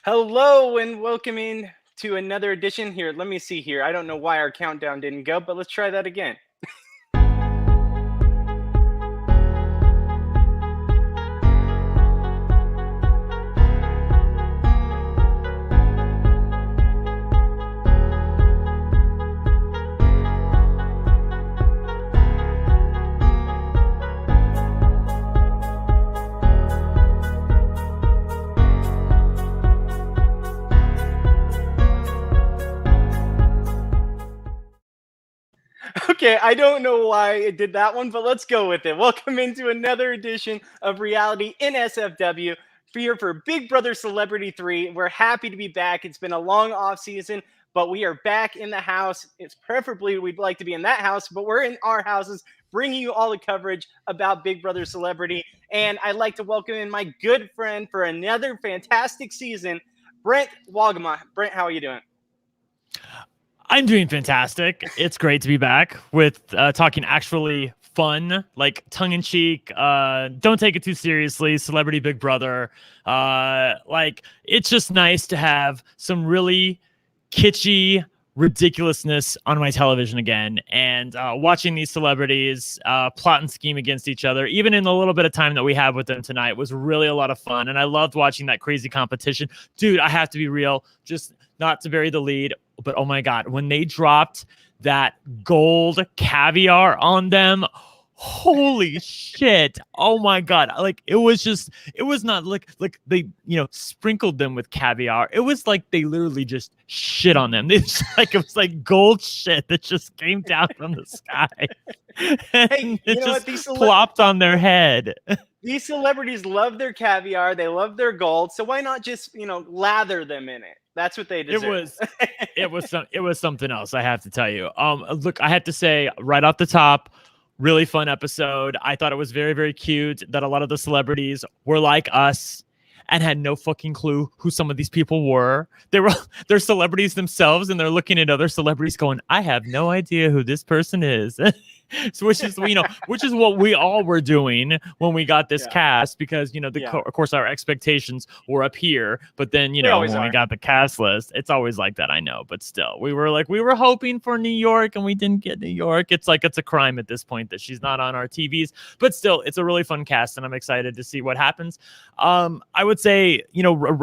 Hello and welcome in to another edition here. Let me see here. I don't know why our countdown didn't go, but let's try that again. Okay, I don't know why it did that one, but let's go with it. Welcome into another edition of Reality NSFW here for Big Brother Celebrity 3. We're happy to be back. It's been a long off season, but we are back in the house. It's preferably we'd like to be in that house, but we're in our houses bringing you all the coverage about Big Brother Celebrity. And I'd like to welcome in my good friend for another fantastic season, Brent Wolgamott. Brent, how are you doing? I'm doing fantastic. It's great to be back with talking actually fun, like tongue-in-cheek. Don't take it too seriously. Celebrity Big Brother. It's just nice to have some really kitschy ridiculousness on my television again, and watching these celebrities plot and scheme against each other, even in the little bit of time that we have with them tonight, was really a lot of fun. And I loved watching that crazy competition. Dude, I have to be real, just not to bury the lead, but oh my God, when they dropped that gold caviar on them, holy shit. Oh my God. Like it was not like they, sprinkled them with caviar. It was like they literally just shit on them. It was like gold shit that just came down from the sky. And it just plopped on their head. These celebrities love their caviar. They love their gold. So why not just, lather them in it? That's what they deserve. It was something else, I have to tell you. Look, I had to say right off the top, really fun episode. I thought it was very, very cute that a lot of the celebrities were like us and had no fucking clue who some of these people were. They're celebrities themselves, and they're looking at other celebrities going, I have no idea who this person is. So which is what we all were doing when we got this cast, because of course our expectations were up here, but then when we got the cast list, it's always like that. I know, but still, we were hoping for New York and we didn't get New York. It's like it's a crime at this point that she's not on our TVs, but still, it's a really fun cast, and I'm excited to see what happens. I would say,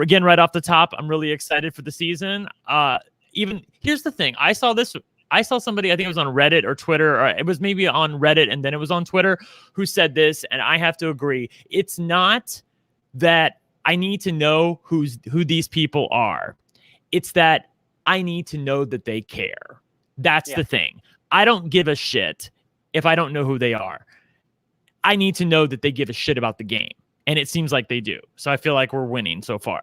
again, right off the top, I'm really excited for the season. Even here's the thing, I saw somebody, I think it was on Reddit or Twitter, or it was maybe on Reddit and then it was on Twitter, who said this, and I have to agree. It's not that I need to know who these people are. It's that I need to know that they care. That's the thing. I don't give a shit if I don't know who they are. I need to know that they give a shit about the game. And it seems like they do. So I feel like we're winning so far.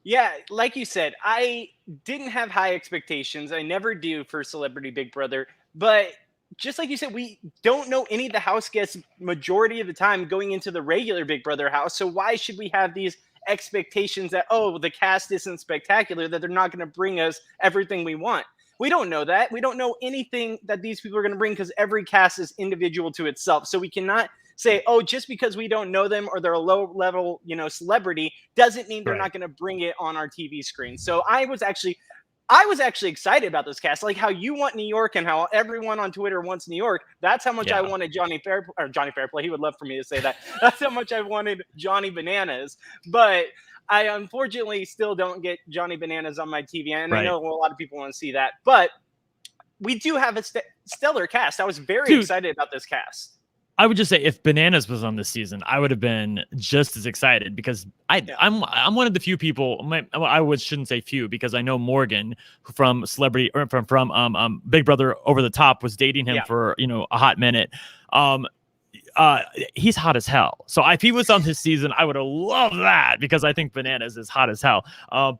Yeah, like you said, I didn't have high expectations. I never do for Celebrity Big Brother. But just like you said, we don't know any of the house guests majority of the time going into the regular Big Brother house. So why should we have these expectations that, the cast isn't spectacular, that they're not going to bring us everything we want? We don't know that. We don't know anything that these people are going to bring, because every cast is individual to itself. So we cannot say, just because we don't know them or they're a low level, celebrity doesn't mean they're not going to bring it on our TV screen. So I was actually excited about this cast, like how you want New York and how everyone on Twitter wants New York. That's how much I wanted Johnny Fairplay. He would love for me to say that. That's how much I wanted Johnny Bananas. But I unfortunately still don't get Johnny Bananas on my TV. And I know a lot of people want to see that, but we do have a stellar cast. I was very excited about this cast. I would just say if Bananas was on this season, I would have been just as excited, because I'm one of the few people. Shouldn't say few, because I know Morgan from Celebrity or from Big Brother Over the Top was dating him for a hot minute. He's hot as hell. So if he was on this season, I would have loved that, because I think Bananas is hot as hell.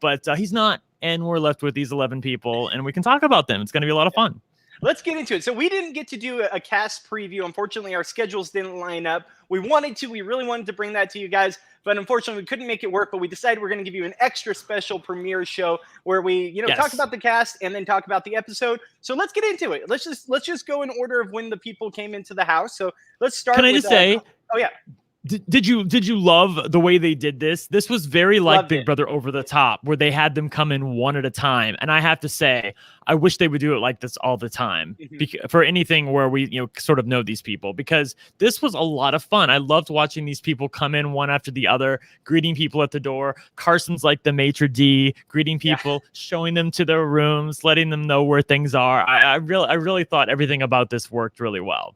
But he's not, and we're left with these 11 people, and we can talk about them. It's going to be a lot of fun. Let's get into it. So we didn't get to do a cast preview. Unfortunately, our schedules didn't line up. We really wanted to bring that to you guys, but unfortunately we couldn't make it work. But we decided we're going to give you an extra special premiere show where we, talk about the cast and then talk about the episode. So let's get into it. Let's just go in order of when the people came into the house. So let's start. Can I just say, Did you love the way they did this? This was very like Loved Big it. Brother Over the Top, where they had them come in one at a time. And I have to say, I wish they would do it like this all the time for anything where we, sort of know these people, because this was a lot of fun. I loved watching these people come in one after the other, greeting people at the door. Carson's like the maitre d', greeting people, showing them to their rooms, letting them know where things are. I really thought everything about this worked really well.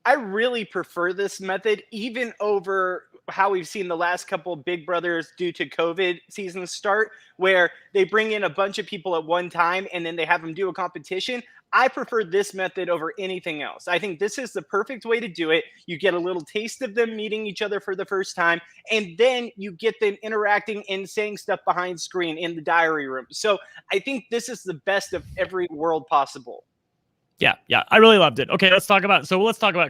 I really prefer this method, even over how we've seen the last couple of Big Brothers due to COVID seasons start, where they bring in a bunch of people at one time and then they have them do a competition. I prefer this method over anything else. I think this is the perfect way to do it. You get a little taste of them meeting each other for the first time, and then you get them interacting and saying stuff behind screen in the diary room. So I think this is the best of every world possible. Yeah, I really loved it. Okay, let's talk about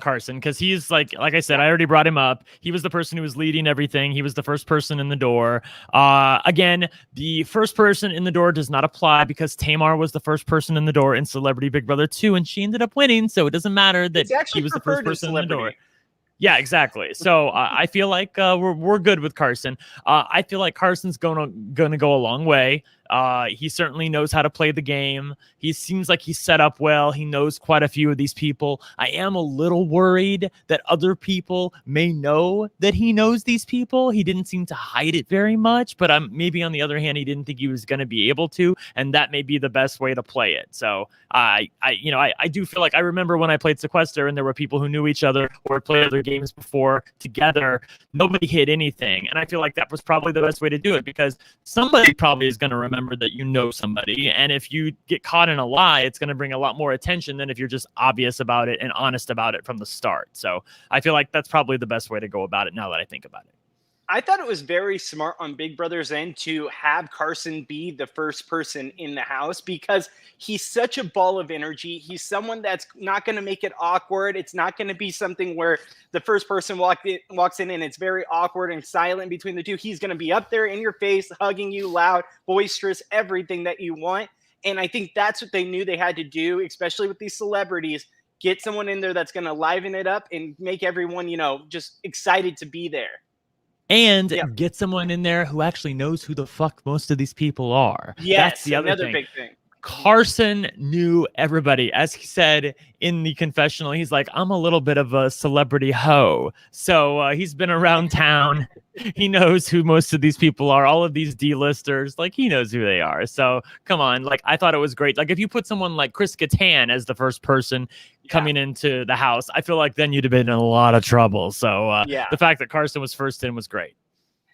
Carson, because he's like I said, I already brought him up. He was the person who was leading everything. He was the first person in the door. Again, the first person in the door does not apply, because Tamar was the first person in the door in Celebrity Big Brother 2, and she ended up winning, so it doesn't matter that he was the first person in the door. Yeah, exactly. So I feel like we're good with Carson. I feel like Carson's gonna go a long way. He certainly knows how to play the game. He seems like he's set up well. He knows quite a few of these people. I am a little worried that other people may know that he knows these people. He didn't seem to hide it very much, but maybe on the other hand, he didn't think he was going to be able to, and that may be the best way to play it. So I do feel like, I remember when I played Sequester and there were people who knew each other or had played other games before together. Nobody hid anything, and I feel like that was probably the best way to do it, because somebody probably is going to remember that you know somebody, and if you get caught in a lie, it's going to bring a lot more attention than if you're just obvious about it and honest about it from the start. So I feel like that's probably the best way to go about it, now that I think about it. I thought it was very smart on Big Brother's end to have Carson be the first person in the house, because he's such a ball of energy. He's someone that's not going to make it awkward. It's not going to be something where the first person walks in and it's very awkward and silent between the two. He's going to be up there in your face, hugging you, loud, boisterous, everything that you want. And I think that's what they knew they had to do, especially with these celebrities. Get someone in there that's going to liven it up and make everyone, just excited to be there. And get someone in there who actually knows who the fuck most of these people are. Yes, that's the other thing. big thing. Carson knew everybody. As he said in the confessional, he's like, I'm a little bit of a celebrity hoe. So he's been around town. He knows who most of these people are. All of these D-listers, like, he knows who they are. So come on. Like, I thought it was great. Like, if you put someone like Chris Kattan as the first person coming into the house, I feel like then you'd have been in a lot of trouble. So the fact that Carson was first in was great.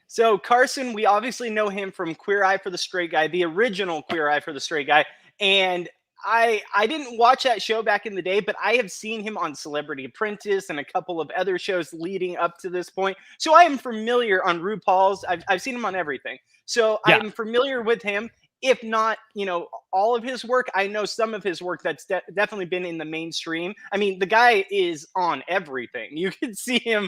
So Carson, we obviously know him from Queer Eye for the Straight Guy, the original Queer Eye for the Straight Guy. And I didn't watch that show back in the day, but I have seen him on Celebrity Apprentice and a couple of other shows leading up to this point. So I am familiar on RuPaul's. I've seen him on everything. So I'm familiar with him. If not, all of his work, I know some of his work that's definitely been in the mainstream. I mean, the guy is on everything. You can see him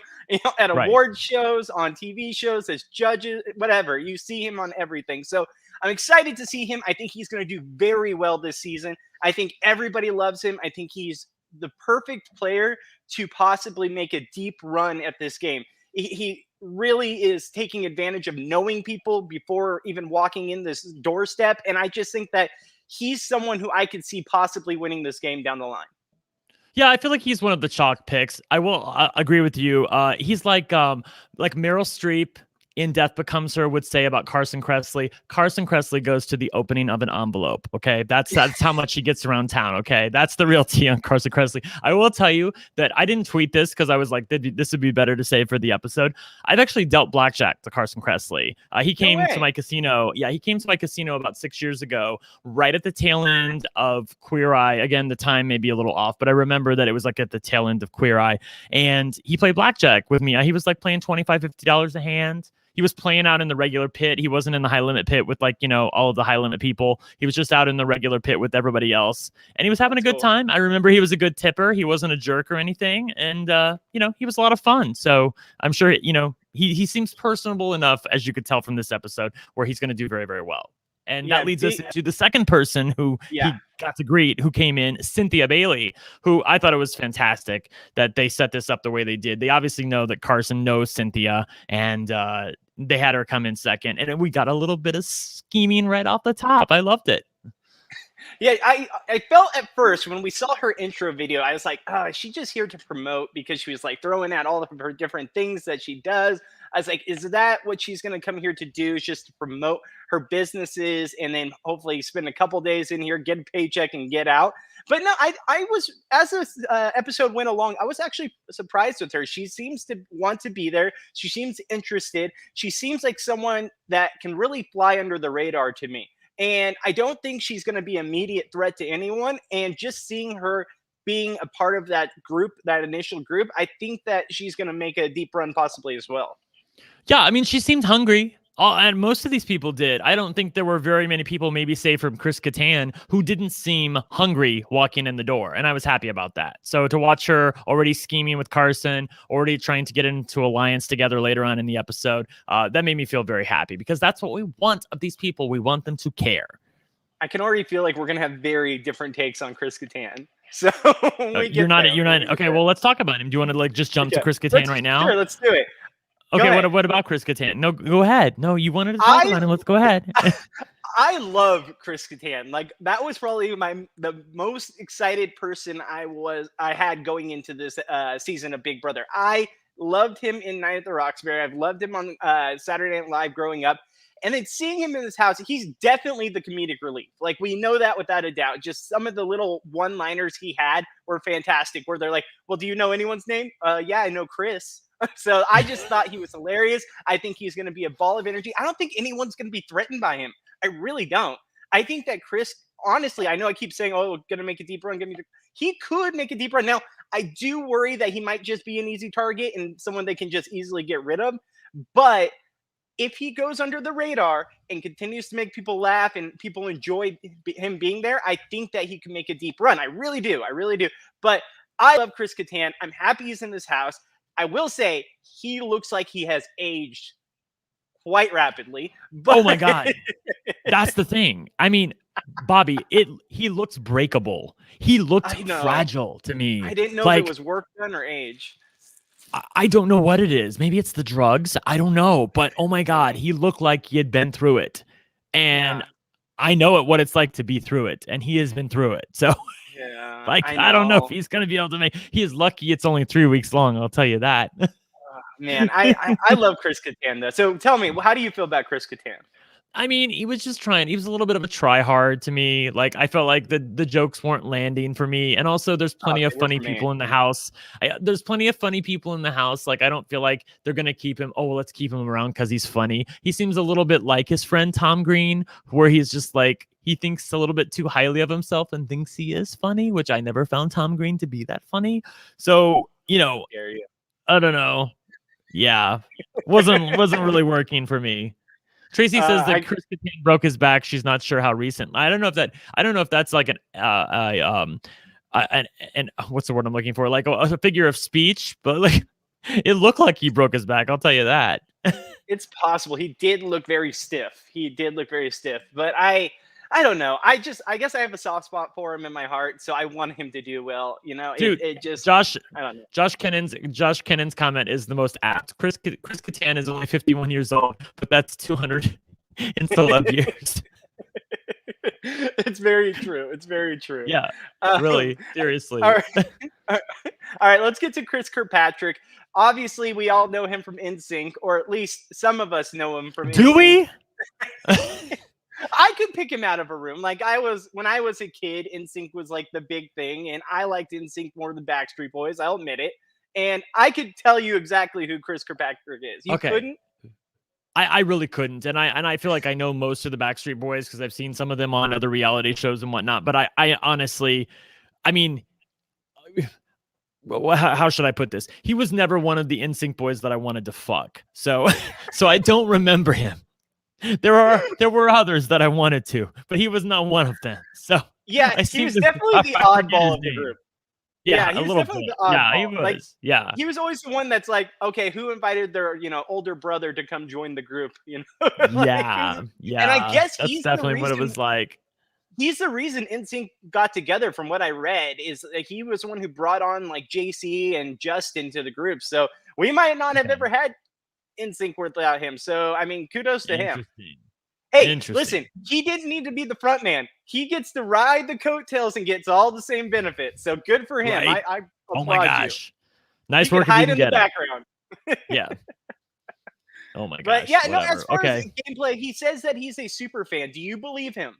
at award shows, on TV shows, as judges, whatever. You see him on everything. So I'm excited to see him. I think he's going to do very well this season. I think everybody loves him. I think he's the perfect player to possibly make a deep run at this game. He really is taking advantage of knowing people before even walking in this doorstep. And I just think that he's someone who I could see possibly winning this game down the line. Yeah, I feel like he's one of the chalk picks. I will agree with you. He's like Meryl Streep in Death Becomes Her would say about Carson Kressley. Carson Kressley goes to the opening of an envelope. Okay, that's how much he gets around town. Okay, that's the real tea on Carson Kressley. I will tell you that I didn't tweet this because I was like, this would be better to save for the episode. I've actually dealt blackjack to Carson Kressley. He came to my casino. Yeah, he came to my casino about 6 years ago, right at the tail end of Queer Eye. Again, the time may be a little off, but I remember that it was like at the tail end of Queer Eye, and he played blackjack with me. He was like playing $25, $50 a hand. He was playing out in the regular pit. He wasn't in the high limit pit with all of the high limit people. He was just out in the regular pit with everybody else. And he was having a good time. I remember he was a good tipper. He wasn't a jerk or anything. And, he was a lot of fun. So I'm sure, he seems personable enough, as you could tell from this episode, where he's going to do very, very well. And Yeah, that leads us to the second person who he got to greet, who came in, Cynthia Bailey, who I thought it was fantastic that they set this up the way they did. They obviously know that Carson knows Cynthia, and they had her come in second. And then we got a little bit of scheming right off the top. I loved it. Yeah, I felt at first when we saw her intro video, I was like, oh, is she just here to promote? Because she was like throwing out all of her different things that she does. I was like, is that what she's going to come here to do, is just to promote her businesses and then hopefully spend a couple days in here, get a paycheck and get out? But no, I was, as this episode went along, I was actually surprised with her. She seems to want to be there. She seems interested. She seems like someone that can really fly under the radar to me. And I don't think she's going to be an immediate threat to anyone. And just seeing her being a part of that group, that initial group, I think that she's going to make a deep run possibly as well. Yeah, I mean, she seemed hungry. And most of these people did. I don't think there were very many people, maybe save from Chris Kattan, who didn't seem hungry walking in the door. And I was happy about that. So to watch her already scheming with Carson, already trying to get into alliance together later on in the episode, that made me feel very happy, because that's what we want of these people. We want them to care. I can already feel like we're going to have very different takes on Chris Kattan. So you're not. Okay, well, let's talk about him. Do you want to just jump to Chris Kattan right now? Sure, let's do it. Okay, what about Chris Kattan? No, go ahead. No, you wanted to talk about him. Let's go ahead. I love Chris Kattan. Like, that was probably the most excited person I had going into this season of Big Brother. I loved him in Night at the Roxbury. I've loved him on Saturday Night Live growing up. And then seeing him in this house, he's definitely the comedic relief. Like, we know that without a doubt. Just some of the little one-liners he had were fantastic, where they're like, well, do you know anyone's name? Yeah, I know Chris. So I just thought he was hilarious. I think he's going to be a ball of energy. I don't think anyone's going to be threatened by him. I really don't. I think that Chris, honestly, I know I keep saying, oh, going to make a deep run. He could make a deep run. Now, I do worry that he might just be an easy target and someone they can just easily get rid of. But if he goes under the radar and continues to make people laugh and people enjoy him being there, I think that he can make a deep run. I really do. But I love Chris Kattan. I'm happy he's in this house. I will say he looks like he has aged quite rapidly. But oh my God. That's the thing. I mean, Bobby, he looks breakable. He looked fragile to me. I didn't know if it was work done or age. I don't know what it is. Maybe it's the drugs. I don't know. But oh my God, he looked like he had been through it. And I know what it's like to be through it. And he has been through it. So yeah, I don't know if he's going to be able to make. He is lucky it's only 3 weeks long. I'll tell you that. Man, I love Chris Kattan though. So tell me, how do you feel about Chris Kattan? I mean, he was just trying. He was a little bit of a try-hard to me. Like, I felt like the jokes weren't landing for me. And also, there's plenty of funny people in the house. There's plenty of funny people in the house. Like, I don't feel like they're going to keep him. Oh, well, let's keep him around because he's funny. He seems a little bit like his friend Tom Green, where he's just like, he thinks a little bit too highly of himself and thinks he is funny, which I never found Tom Green to be that funny. So, I don't know. Yeah, wasn't really working for me. Tracy says that Chris Kattan broke his back. She's not sure how recent. I don't know if that's like an what's the word I'm looking for? Like a figure of speech, but like it looked like he broke his back. I'll tell you that. It's possible. He did look very stiff. But I don't know. I guess I have a soft spot for him in my heart, so I want him to do well. Dude, I don't know. Josh Kennan's comment is the most apt. Chris Kattan is only 51 years old, but that's 200 in celeb years. It's very true. Yeah, really, seriously. All right. Let's get to Chris Kirkpatrick. Obviously, we all know him from NSYNC, or at least some of us know him from NSYNC. Do we? I could pick him out of a room. Like, when I was a kid, NSYNC was like the big thing, and I liked NSYNC more than Backstreet Boys. I'll admit it. And I could tell you exactly who Chris Kirkpatrick is. You couldn't? I really couldn't. And I feel like I know most of the Backstreet Boys because I've seen some of them on other reality shows and whatnot. But I honestly, I mean, how should I put this? He was never one of the NSYNC boys that I wanted to fuck. So I don't remember him. There were others that I wanted to, but he was not one of them. So yeah, he was definitely the oddball of the group. Yeah, he a was little definitely bit. the Yeah, he oddball. Like, was. Yeah. he was always the one that's like, okay, who invited their, older brother to come join the group? Like, Yeah. and I Yeah. guess That's definitely what it was like. he's the reason NSYNC got together. From what I read, is like, he was the one who brought on like JC and Justin to the group. So we might not have Okay. ever had NSYNC without him. So I mean, kudos to him. Interesting. Hey, listen, Interesting. he didn't need to be the front man. He gets to ride the coattails and gets all the same benefits. So good for him. Right. I Oh my applaud gosh. you. Nice He can work if you hide can in the get it. background. Yeah. Oh my But gosh. yeah, no, Whatever. as far Okay. as gameplay, he says that he's a super fan. Do you believe him?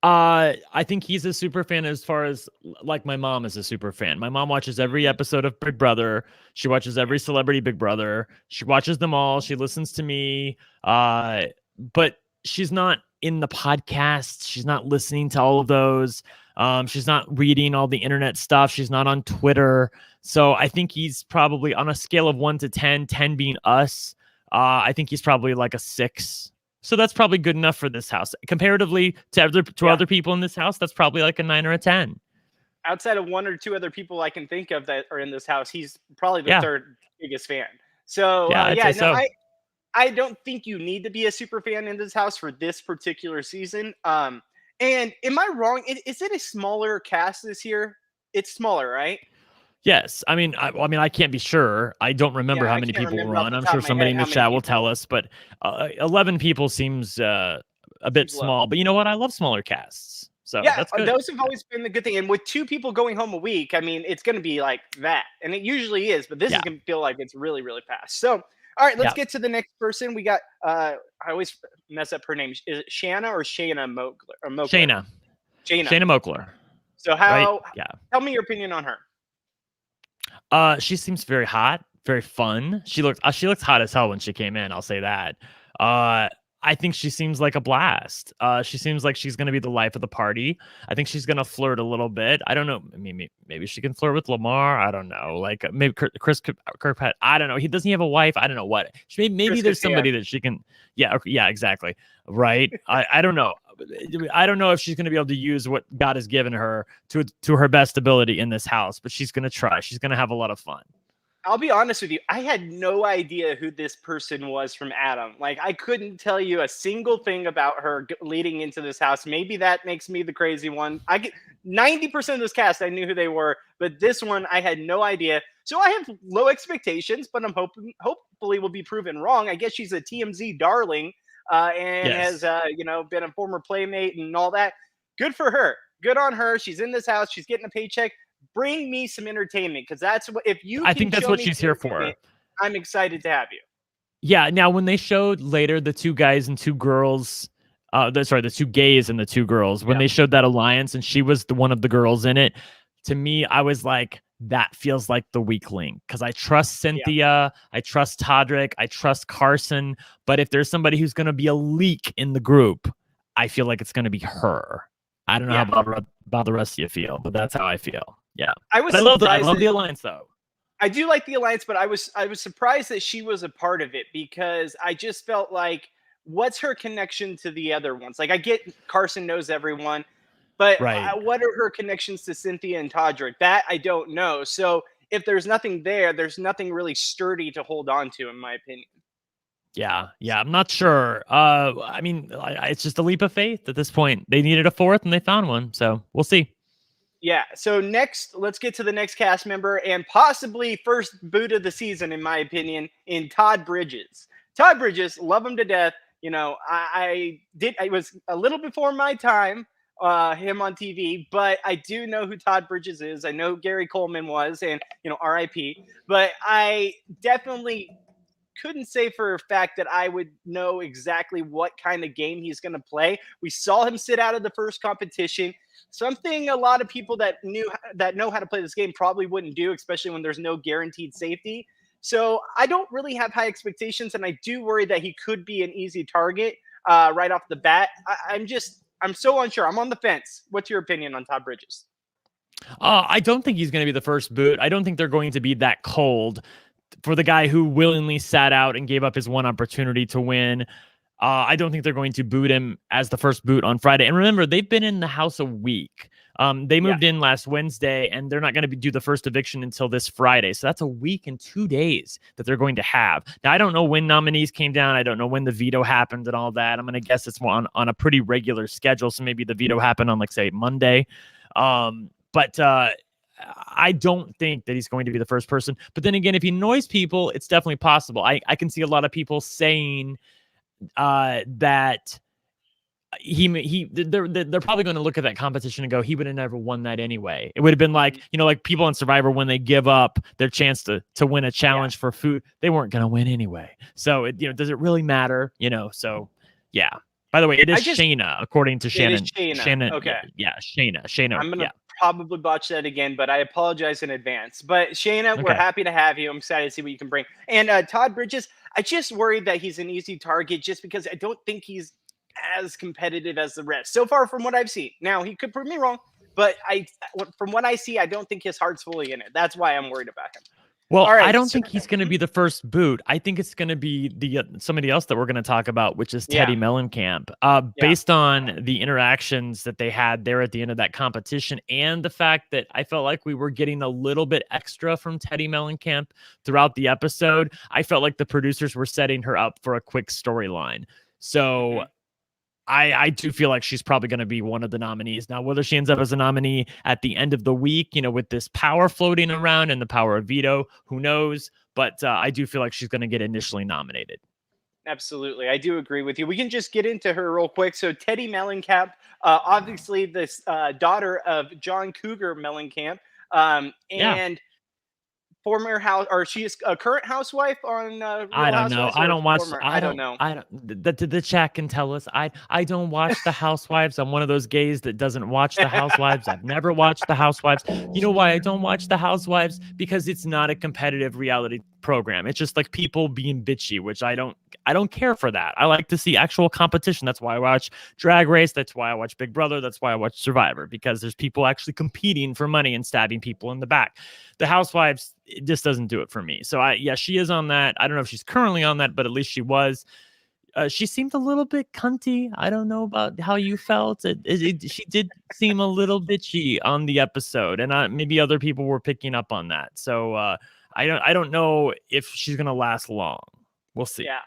I think he's a super fan as far as like my mom is a super fan. My mom watches every episode of Big Brother. She watches every Celebrity Big Brother. She watches them all. She listens to me. But she's not in the podcast. She's not listening to all of those. She's not reading all the internet stuff. She's not on Twitter. So I think he's probably on a scale of 1 to 10, 10 being us. I think he's probably like a 6. So that's probably good enough for this house. Comparatively to other people in this house, that's probably like a 9 or a 10. Outside of 1 or 2 other people I can think of that are in this house, he's probably the third biggest fan. So I don't think you need to be a super fan in this house for this particular season. And am I wrong? Is it a smaller cast this year? It's smaller, right? Yes. I mean, I can't be sure. I don't remember how many people were on. I'm sure somebody in the chat will tell us, but 11 people seems a bit small. But you know what? I love smaller casts. So yeah, that's good. Those have always been the good thing. And with 2 people going home a week, I mean, it's going to be like that. And it usually is, but this is going to feel like it's really, really fast. So, all right, let's get to the next person. We got, I always mess up her name. Is it Shanna or Shayna Moakler? Shayna Moakler. So tell me your opinion on her. She seems very hot, very fun. She looked hot as hell when she came in. I'll say that. I think she seems like a blast. She seems like she's going to be the life of the party. I think she's going to flirt a little bit. I don't know. I mean, maybe she can flirt with Lamar. I don't know. Like maybe Kirkpatrick. I don't know. Doesn't he have a wife? I don't know what. Maybe there's somebody that she can. Yeah. Exactly. Right. I don't know. I don't know if she's going to be able to use what God has given her to her best ability in this house, but she's going to try. She's going to have a lot of fun. I'll be honest with you. I had no idea who this person was from Adam. Like, I couldn't tell you a single thing about her leading into this house. Maybe that makes me the crazy one. 90% of this cast, I knew who they were, but this one, I had no idea. So I have low expectations, but I'm hopefully will be proven wrong. I guess she's a TMZ darling and has, been a former playmate and all that. Good for her. Good on her. She's in this house. She's getting a paycheck. Bring me some entertainment, because that's what I think that's what she's here for. I'm excited to have you. Yeah. Now, when they showed later the 2 guys and 2 girls, the 2 gays and the 2 girls, when they showed that alliance and she was one of the girls in it, to me, I was like, that feels like the weak link, because I trust Cynthia, I trust Todrick, I trust Carson, but if there's somebody who's going to be a leak in the group, I feel like it's going to be her. I don't know how about the rest of you feel, but that's how I feel. Yeah, I love the alliance though. I do like the alliance, but I was surprised that she was a part of it, because I just felt like, what's her connection to the other ones? Like, I get Carson knows everyone, but what are her connections to Cynthia and Todrick? That I don't know. So if there's nothing there, there's nothing really sturdy to hold on to, in my opinion. Yeah, I'm not sure. I mean, it's just a leap of faith at this point. They needed a 4th and they found one, so we'll see. Yeah, so next, let's get to the next cast member, and possibly first boot of the season, in my opinion, in Todd Bridges. Todd Bridges, love him to death. I was a little before my time, him on TV, but I do know who Todd Bridges is. I know Gary Coleman was, and, RIP, but I definitely couldn't say for a fact that I would know exactly what kind of game he's going to play. We saw him sit out of the first competition. Something a lot of people that know how to play this game probably wouldn't do, especially when there's no guaranteed safety. So I don't really have high expectations, and I do worry that he could be an easy target right off the bat. I'm so unsure. I'm on the fence. What's your opinion on Todd Bridges? I don't think he's going to be the first boot. I don't think they're going to be that cold for the guy who willingly sat out and gave up his one opportunity to win. I don't think they're going to boot him as the first boot on Friday. And remember, they've been in the house a week. They moved in last Wednesday, and they're not going to do the first eviction until this Friday. So that's a week and 2 days that they're going to have. Now, I don't know when nominees came down. I don't know when the veto happened and all that. I'm going to guess it's more on a pretty regular schedule. So maybe the veto happened on, like, say, Monday. But I don't think that he's going to be the first person. But then again, if he annoys people, it's definitely possible. I can see a lot of people saying that they're probably going to look at that competition and go, he would have never won that anyway. It would have been like, like people on Survivor, when they give up their chance to win a challenge for food, they weren't going to win anyway. So does it really matter? So yeah. By the way, it is Shayna, according to Shannon. Shayna. Okay. Yeah, Shayna. I'm gonna probably botch that again, but I apologize in advance. But Shayna, we're happy to have you. I'm excited to see what you can bring. And Todd Bridges, I just worried that he's an easy target just because I don't think he's as competitive as the rest so far from what I've seen. Now, he could prove me wrong, but from what I see, I don't think his heart's fully in it. That's why I'm worried about him. Well, right, I don't think he's going to be the first boot. I think it's going to be somebody else that we're going to talk about, which is Teddi Mellencamp. Based on the interactions that they had there at the end of that competition, and the fact that I felt like we were getting a little bit extra from Teddi Mellencamp throughout the episode, I felt like the producers were setting her up for a quick storyline. So I do feel like she's probably going to be one of the nominees. Now, whether she ends up as a nominee at the end of the week, with this power floating around and the power of veto, who knows? But I do feel like she's going to get initially nominated. Absolutely. I do agree with you. We can just get into her real quick. So Teddi Mellencamp, obviously this daughter of John Cougar Mellencamp, and former house, or she is a current housewife on I don't know. I don't watch. I don't know. The chat can tell us. I don't watch the Housewives. I'm one of those gays that doesn't watch the Housewives. I've never watched the Housewives. You know why I don't watch the Housewives? Because it's not a competitive reality program. It's just like people being bitchy, which I don't care for that. I like to see actual competition. That's why I watch Drag Race. That's why I watch Big Brother. That's why I watch Survivor, because there's people actually competing for money and stabbing people in the back. The Housewives, it just doesn't do it for me. So she is on that. I don't know if she's currently on that, but at least she was. She seemed a little bit cunty. I don't know about how you felt. She did seem a little bitchy on the episode, and maybe other people were picking up on that. So I don't know if she's gonna last long. We'll see. Yeah.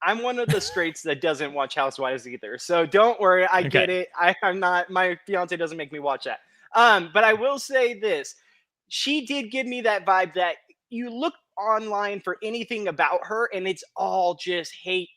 I'm one of the straights that doesn't watch Housewives either. So don't worry. I get it. I'm not, my fiance doesn't make me watch that. But I will say this. She did give me that vibe that you look online for anything about her and it's all just hate.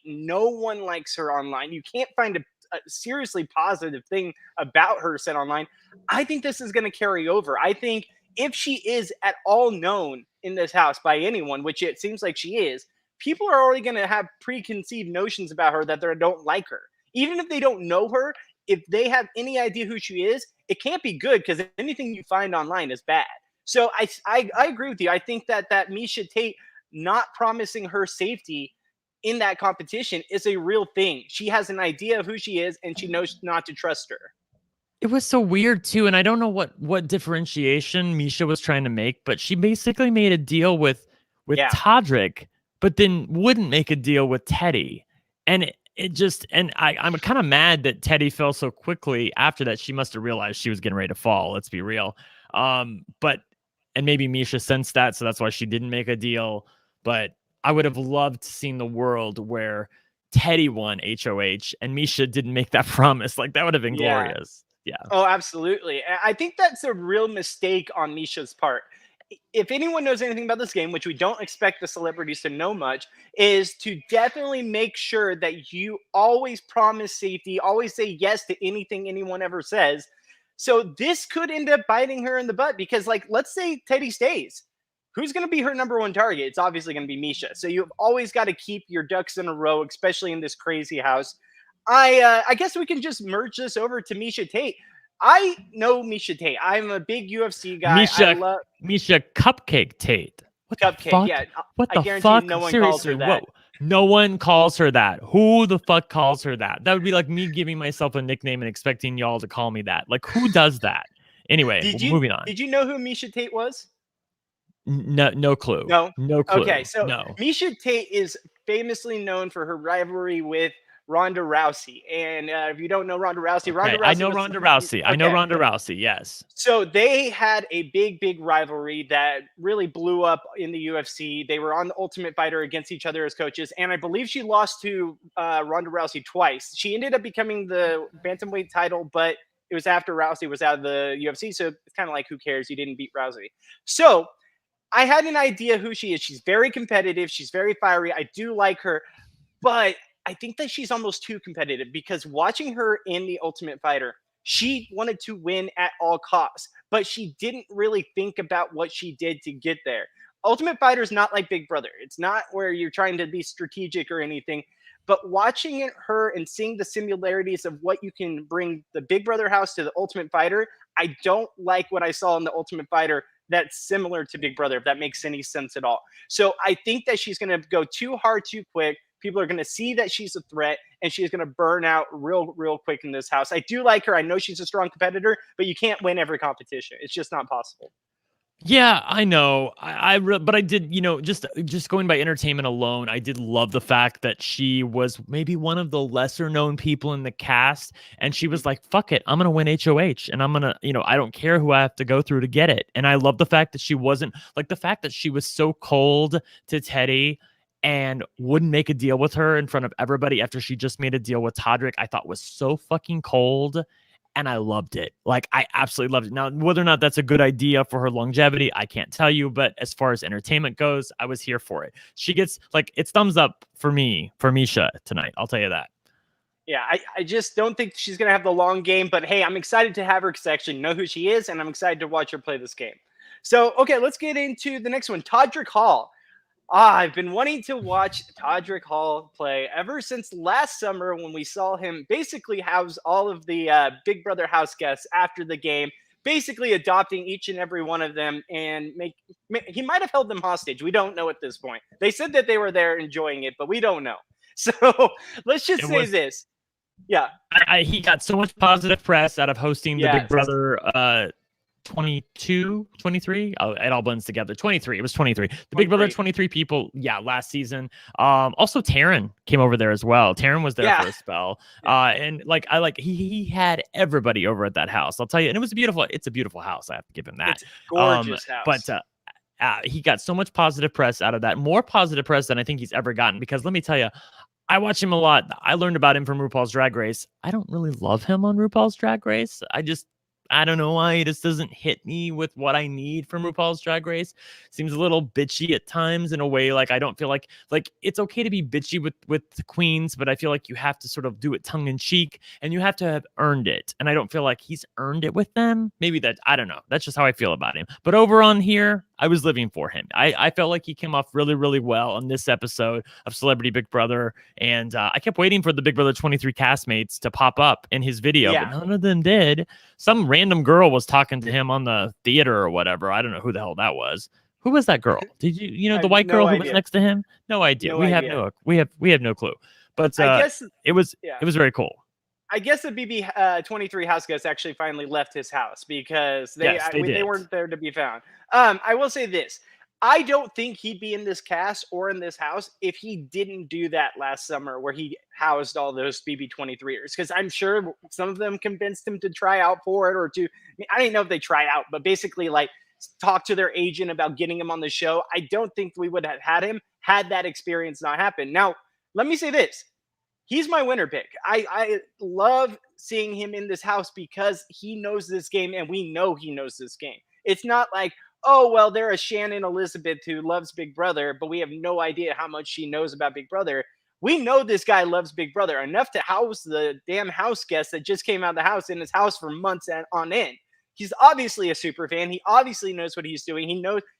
No one likes her online. You can't find a seriously positive thing about her said online. I think this is going to carry over. I think if she is at all known in this house by anyone, which it seems like she is, people are already going to have preconceived notions about her that they don't like her. Even if they don't know her, if they have any idea who she is, it can't be good because anything you find online is bad. So I agree with you. I think that Misha Tate not promising her safety in that competition is a real thing. She has an idea of who she is and she knows not to trust her. It was so weird too. And I don't know what differentiation Misha was trying to make, but she basically made a deal with Todrick, but then wouldn't make a deal with Teddi. And I'm kind of mad that Teddi fell so quickly after that. She must have realized she was getting ready to fall. Let's be real. And maybe Misha sensed that, so that's why she didn't make a deal. But I would have loved to seen the world where Teddi won HOH and Misha didn't make that promise. Like, that would have been glorious. Yeah. Oh, absolutely. I think that's a real mistake on Misha's part. If anyone knows anything about this game, which we don't expect the celebrities to know much, is to definitely make sure that you always promise safety, always say yes to anything anyone ever says. So this could end up biting her in the butt because, like, let's say Teddi stays. Who's going to be her number one target? It's obviously going to be Misha. So you've always got to keep your ducks in a row, especially in this crazy house. I guess we can just merge this over to Misha Tate. I know Misha Tate. I'm a big UFC guy. Misha Cupcake Tate. What Cupcake, the fuck? Yeah. What the fuck? No one Seriously, calls her that. No one calls her that. Who the fuck calls her that? That would be like me giving myself a nickname and expecting y'all to call me that. Like, who does that? Anyway, moving on. Did you know who Misha Tate was? No clue. No clue. Okay, so Misha Tate is famously known for her rivalry with Ronda Rousey. And if you don't know Ronda Rousey, Ronda Rousey I know Ronda Rousey. I know Ronda Rousey. Yes. So they had a big rivalry that really blew up in the UFC. They were on the Ultimate Fighter against each other as coaches, and I believe she lost to Ronda Rousey twice. She ended up becoming the bantamweight title, but it was after Rousey was out of the UFC, so it's kind of like, who cares? You didn't beat Rousey. So I had an idea who she is. She's very competitive. She's very fiery. I do like her, but I think that she's almost too competitive, because watching her in the Ultimate Fighter, she wanted to win at all costs, but she didn't really think about what she did to get there. Ultimate Fighter is not like Big Brother. It's not where you're trying to be strategic or anything, but watching her and seeing the similarities of what you can bring the Big Brother house to the Ultimate Fighter, I don't like what I saw in the Ultimate Fighter that's similar to Big Brother, if that makes any sense at all. So I think that she's going to go too hard, too quick. People are going to see that she's a threat, and she's going to burn out real quick in this house. I do like her. I know she's a strong competitor, but you can't win every competition. It's just not possible. Yeah, I know. But I did, just going by entertainment alone, I did love the fact that she was maybe one of the lesser known people in the cast, and she was like, "Fuck it, I'm gonna win HOH, and I'm gonna, I don't care who I have to go through to get it." And I love the fact that she wasn't like the fact that she was so cold to Teddi and wouldn't make a deal with her in front of everybody after she just made a deal with Todrick. I thought was so fucking cold. And I loved it. Like, I absolutely loved it. Now, whether or not that's a good idea for her longevity, I can't tell you. But as far as entertainment goes, I was here for it. She gets, it's thumbs up for me, for Misha tonight. I'll tell you that. Yeah, I just don't think she's going to have the long game. But, hey, I'm excited to have her because I actually know who she is. And I'm excited to watch her play this game. So, okay, let's get into the next one. Todrick Hall. I've been wanting to watch Todrick Hall play ever since last summer when we saw him basically house all of the Big Brother house guests after the game, basically adopting each and every one of them, and he might have held them hostage. We don't know at this point. They said that they were there enjoying it, but we don't know. So let's just say this. Yeah. He got so much positive press out of hosting the Big Brother 22, 23. Oh, it all blends together. 23. It was 23. The Big Brother 23 people. Yeah, last season. Also Taryn came over there as well. Taryn was there for a spell. And he had everybody over at that house. I'll tell you. And it's a beautiful house. I have to give him that. It's a gorgeous house. But he got so much positive press out of that. More positive press than I think he's ever gotten. Because let me tell you, I watch him a lot. I learned about him from RuPaul's Drag Race. I don't really love him on RuPaul's Drag Race. I don't know why he just doesn't hit me with what I need from RuPaul's Drag Race. Seems a little bitchy at times in a way. Like, I don't feel like it's okay to be bitchy with the queens, but I feel like you have to sort of do it tongue in cheek and you have to have earned it. And I don't feel like he's earned it with them. Maybe I don't know. That's just how I feel about him. But over on here, I was living for him. I felt like he came off really well on this episode of Celebrity Big Brother. And I kept waiting for the Big Brother 23 castmates to pop up in his video, but none of them did. Some random girl was talking to him on the theater or whatever. I don't know who the hell that was. Who was that girl? Did the white girl who was next to him? No idea. We have no clue. But I guess it was very cool. I guess the BB 23 house guests actually finally left his house because they weren't there to be found. I will say this. I don't think he'd be in this cast or in this house if he didn't do that last summer where he housed all those BB23ers, because I'm sure some of them convinced him to try out for it, or I don't know if they try out, but basically talk to their agent about getting him on the show. I don't think we would have had him had that experience not happen. Now, let me say this. He's my winner pick. I love seeing him in this house because he knows this game, and we know he knows this game. It's not like, oh, well, they're a Shannon Elizabeth who loves Big Brother, but we have no idea how much she knows about Big Brother. We know this guy loves Big Brother enough to house the damn house guest that just came out of the house in his house for months on end. He's obviously a super fan. He obviously knows what he's doing.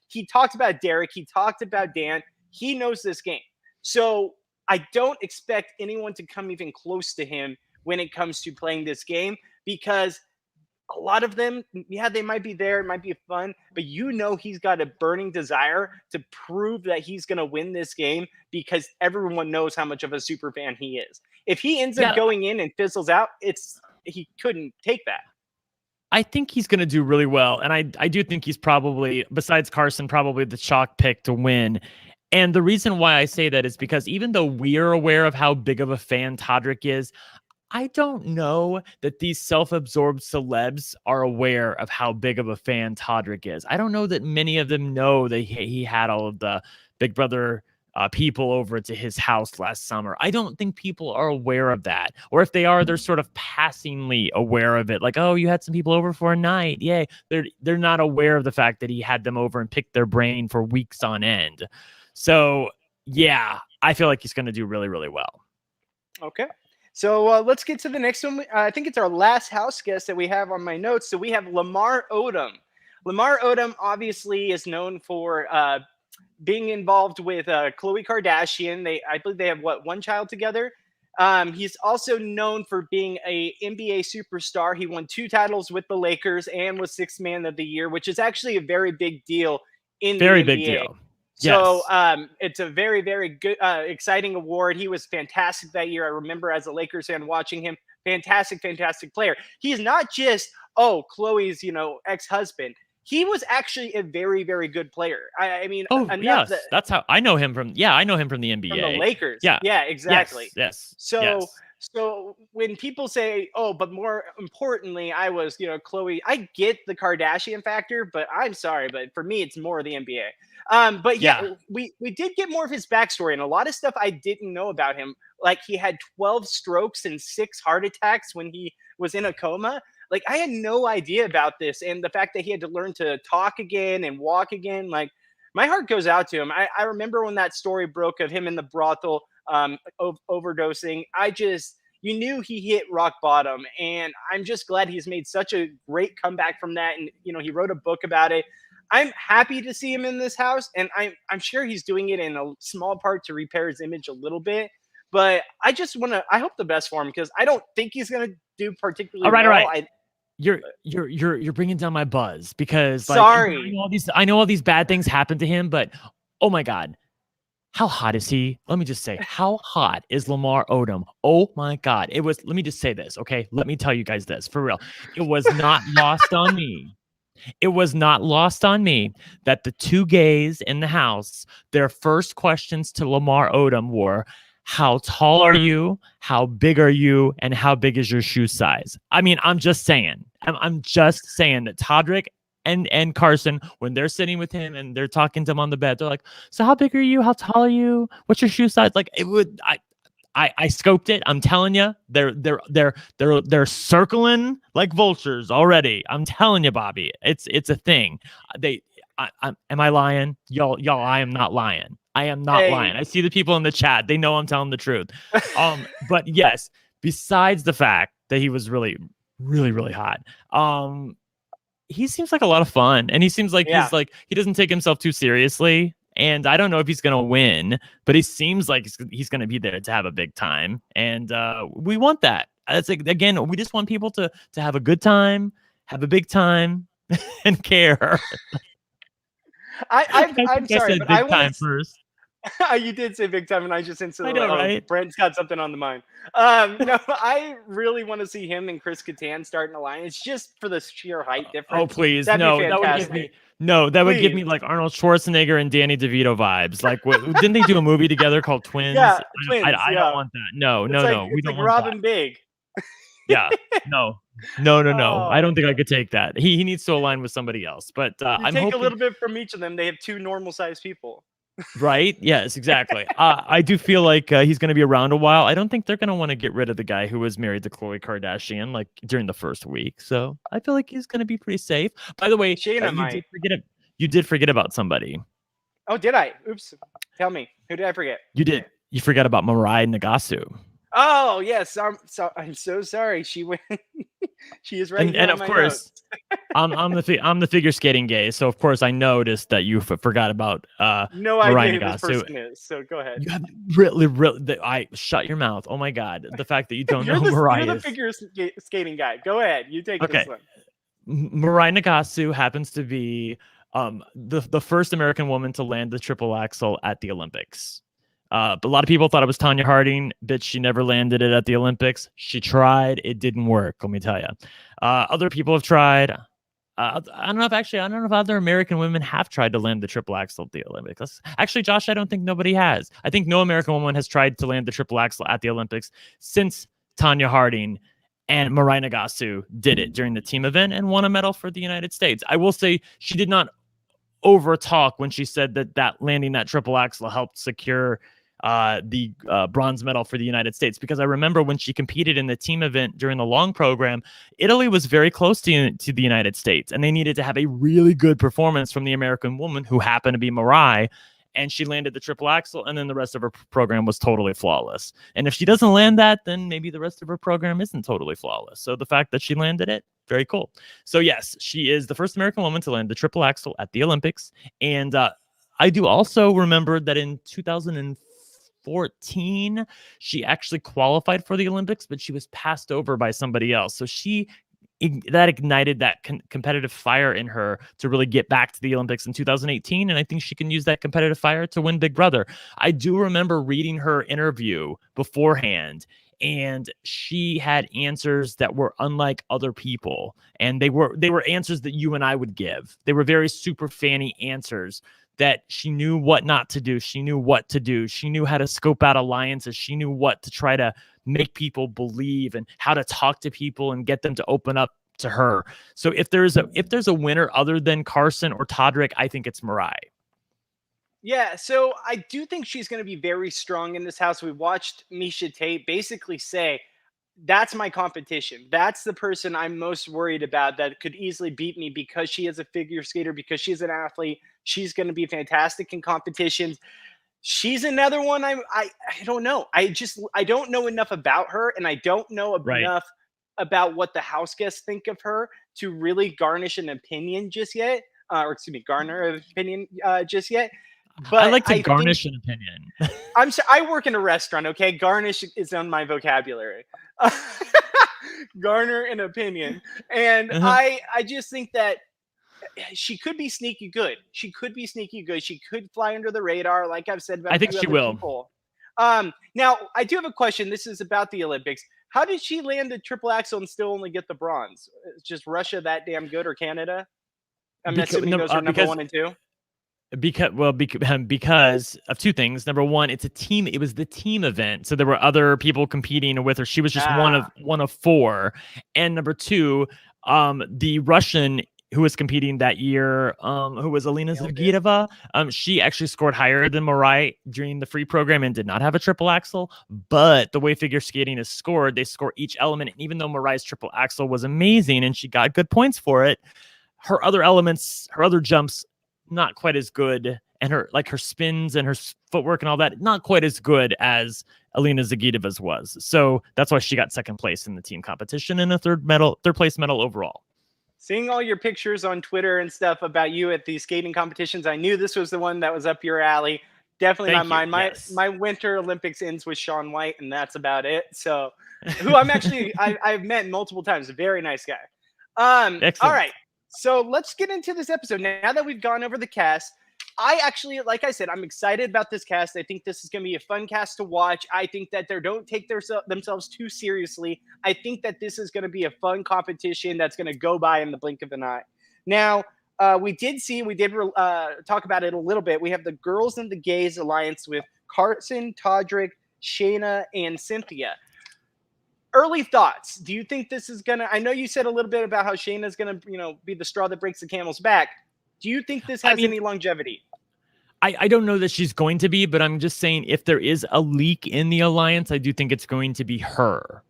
He talked about Derek. He talked about Dan. He knows this game. So I don't expect anyone to come even close to him when it comes to playing this game, because a lot of them, they might be there, it might be fun, but he's got a burning desire to prove that he's going to win this game because everyone knows how much of a super fan he is. If he ends up going in and fizzles out, he couldn't take that. I think he's going to do really well, and I do think he's probably, besides Carson, probably the chalk pick to win. And the reason why I say that is because even though we're aware of how big of a fan Todrick is, I don't know that these self-absorbed celebs are aware of how big of a fan Todrick is. I don't know that many of them know that he had all of the Big Brother people over to his house last summer. I don't think people are aware of that. Or if they are, they're sort of passingly aware of it. Like, oh, you had some people over for a night. Yay. They're not aware of the fact that he had them over and picked their brain for weeks on end. So, yeah, I feel like he's going to do really, really well. Okay. So let's get to the next one. I think it's our last house guest that we have on my notes. So we have Lamar Odom. Lamar Odom obviously is known for being involved with Khloe Kardashian. I believe they have one child together. He's also known for being a NBA superstar. He won 2 titles with the Lakers and was 6th man of the year, which is actually a very big deal in the NBA. Very big deal. So it's a very, very good, exciting award. He was fantastic that year. I remember as a Lakers fan watching him. Fantastic, fantastic player. He's not just, Khloe's, ex-husband. He was actually a very, very good player. I mean, yes, that's how I know him from. Yeah, I know him from the NBA. From the Lakers. Yeah, exactly. Yes. So when people say, but more importantly, I was, Khloe, I get the Kardashian factor, but I'm sorry, but for me, it's more the NBA. But we did get more of his backstory and a lot of stuff I didn't know about him. Like he had 12 strokes and 6 heart attacks when he was in a coma. Like I had no idea about this. And the fact that he had to learn to talk again and walk again, like my heart goes out to him. I remember when that story broke of him in the brothel, overdosing. You knew he hit rock bottom, and I'm just glad he's made such a great comeback from that. And, he wrote a book about it. I'm happy to see him in this house, and I'm sure he's doing it in a small part to repair his image a little bit. But I hope the best for him because I don't think he's going to do particularly well. All right. You're bringing down my buzz because sorry. I know all these bad things happen to him, but oh my God. How hot is he? Let me just say, how hot is Lamar Odom? Oh my God. Let me just say this, okay? Let me tell you guys this, for real. It was not lost on me. It was not lost on me that the 2 gays in the house, their first questions to Lamar Odom were, how tall are you? How big are you? And how big is your shoe size? I mean, I'm just saying. I'm just saying that Todrick and Carson, when they're sitting with him and they're talking to him on the bed, they're like, so how big are you? How tall are you? What's your shoe size? Like I scoped it. I'm telling you, they're circling like vultures already. I'm telling you, Bobby, it's a thing. Am I lying? Y'all, I am not lying. I am not lying. I see the people in the chat. They know I'm telling the truth. But yes, besides the fact that he was really, really, really hot, he seems like a lot of fun, and he seems like he doesn't take himself too seriously. And I don't know if he's gonna win, but he seems like he's gonna be there to have a big time, and we want that. It's like, again, we just want people to have a good time, have a big time, and care. I'm sorry, but I want first. You did say big time, and I just instantly right? Brent's got something on the mind. No, I really want to see him and Chris Kattan starting a alliance just for the sheer height difference. Oh, please. That'd no, be that would give me like Arnold Schwarzenegger and Danny DeVito vibes. Like, didn't they do a movie together called Twins? Yeah, Twins. I don't want that. No. We don't want Robin that. Big. Yeah, no. I don't think I could take that. He needs to align with somebody else. But I'm hoping a little bit from each of them. They have 2 normal sized people. Right? Yes, exactly. I do feel like he's going to be around a while. I don't think they're going to want to get rid of the guy who was married to Khloe Kardashian like during the first week. So I feel like he's going to be pretty safe. By the way, you did forget about somebody. Oh, did I? Oops. Tell me. Who did I forget? You did. You forgot about Mirai Nagasu. Oh, yes. I'm so sorry. She went. She is right. And of course, I'm the figure skating gay, so of course I noticed that you forgot about no Mirai idea Nagasu. who this person is. So go ahead. You have really. I shut your mouth. Oh my God, the fact that you don't know who Mirai is. You're the figure skating guy. Go ahead. You take this one. Mirai Nagasu happens to be the first American woman to land the triple axel at the Olympics. But a lot of people thought it was Tanya Harding. Bitch, she never landed it at the Olympics. She tried. It didn't work, let me tell you. Other people have tried. I don't know if other American women have tried to land the triple axel at the Olympics. Actually, Josh, I don't think nobody has. I think no American woman has tried to land the triple axel at the Olympics since Tanya Harding and Mirai Nagasu did it during the team event and won a medal for the United States. I will say she did not over talk when she said that landing that triple axel helped secure the bronze medal for the United States, because I remember when she competed in the team event during the long program, Italy was very close to the United States, and they needed to have a really good performance from the American woman, who happened to be Mirai, and she landed the triple axel, and then the rest of her program was totally flawless. And if she doesn't land that, then maybe the rest of her program isn't totally flawless. So the fact that she landed it, very cool. So yes, she is the first American woman to land the triple axel at the Olympics. And I do also remember that in 2014, she actually qualified for the Olympics, but she was passed over by somebody else. So that ignited that competitive fire in her to really get back to the Olympics in 2018. And I think she can use that competitive fire to win Big Brother. I do remember reading her interview beforehand, and she had answers that were unlike other people. And they were answers that you and I would give. They were very super fanny answers that she knew what not to do. She knew what to do. She knew how to scope out alliances. She knew what to try to make people believe and how to talk to people and get them to open up to her. So if there's a winner other than Carson or Todrick, I think it's Mirai. Yeah, so I do think she's going to be very strong in this house. We watched Misha Tate basically say, that's my competition. That's the person I'm most worried about that could easily beat me, because she is a figure skater, because she's an athlete. She's going to be fantastic in competitions. She's another one I don't know. I don't know enough about her, and I don't know enough about what the house guests think of her to really garnish an opinion just yet. Garner an opinion just yet. But I like to garnish an opinion. I work in a restaurant, okay? Garnish is on my vocabulary. Garner an opinion. And I just think that she could be sneaky good. She could fly under the radar, like I've said about I think she will. People. Now, I do have a question. This is about the Olympics. How did she land the triple axel and still only get the bronze? Is just Russia that damn good, or Canada? I'm assuming those are number 1 and 2. Because of two things. Number one, it was the team event, so there were other people competing with her. She was just one of 4. And number two, the Russian who was competing that year, who was Alina Zagitova, she actually scored higher than Mirai during the free program and did not have a triple axel. But the way figure skating is scored, they score each element. And even though Mirai's triple axel was amazing and she got good points for it, her other elements, her other jumps, not quite as good, and her spins and her footwork and all that, not quite as good as Alina Zagitova's was. So that's why she got second place in the team competition and a third place medal overall. Seeing all your pictures on Twitter and stuff about you at these skating competitions, I knew this was the one that was up your alley. Definitely not mine. My Winter Olympics ends with Shaun White, and that's about it. So, who I've met multiple times, a very nice guy. Excellent. All right. So let's get into this episode. Now that we've gone over the cast, I actually, like I said, I'm excited about this cast. I think this is going to be a fun cast to watch. I think that they don't take themselves too seriously. I think that this is going to be a fun competition that's going to go by in the blink of an eye. Now, we did talk about it a little bit. We have the Girls and the Gays alliance with Carson, Todrick, Shanna, and Cynthia. Early thoughts. Do you think this is gonna? I know you said a little bit about how Shayna's gonna, be the straw that breaks the camel's back. Do you think this has any longevity? I don't know that she's going to be, but I'm just saying if there is a leak in the alliance, I do think it's going to be her.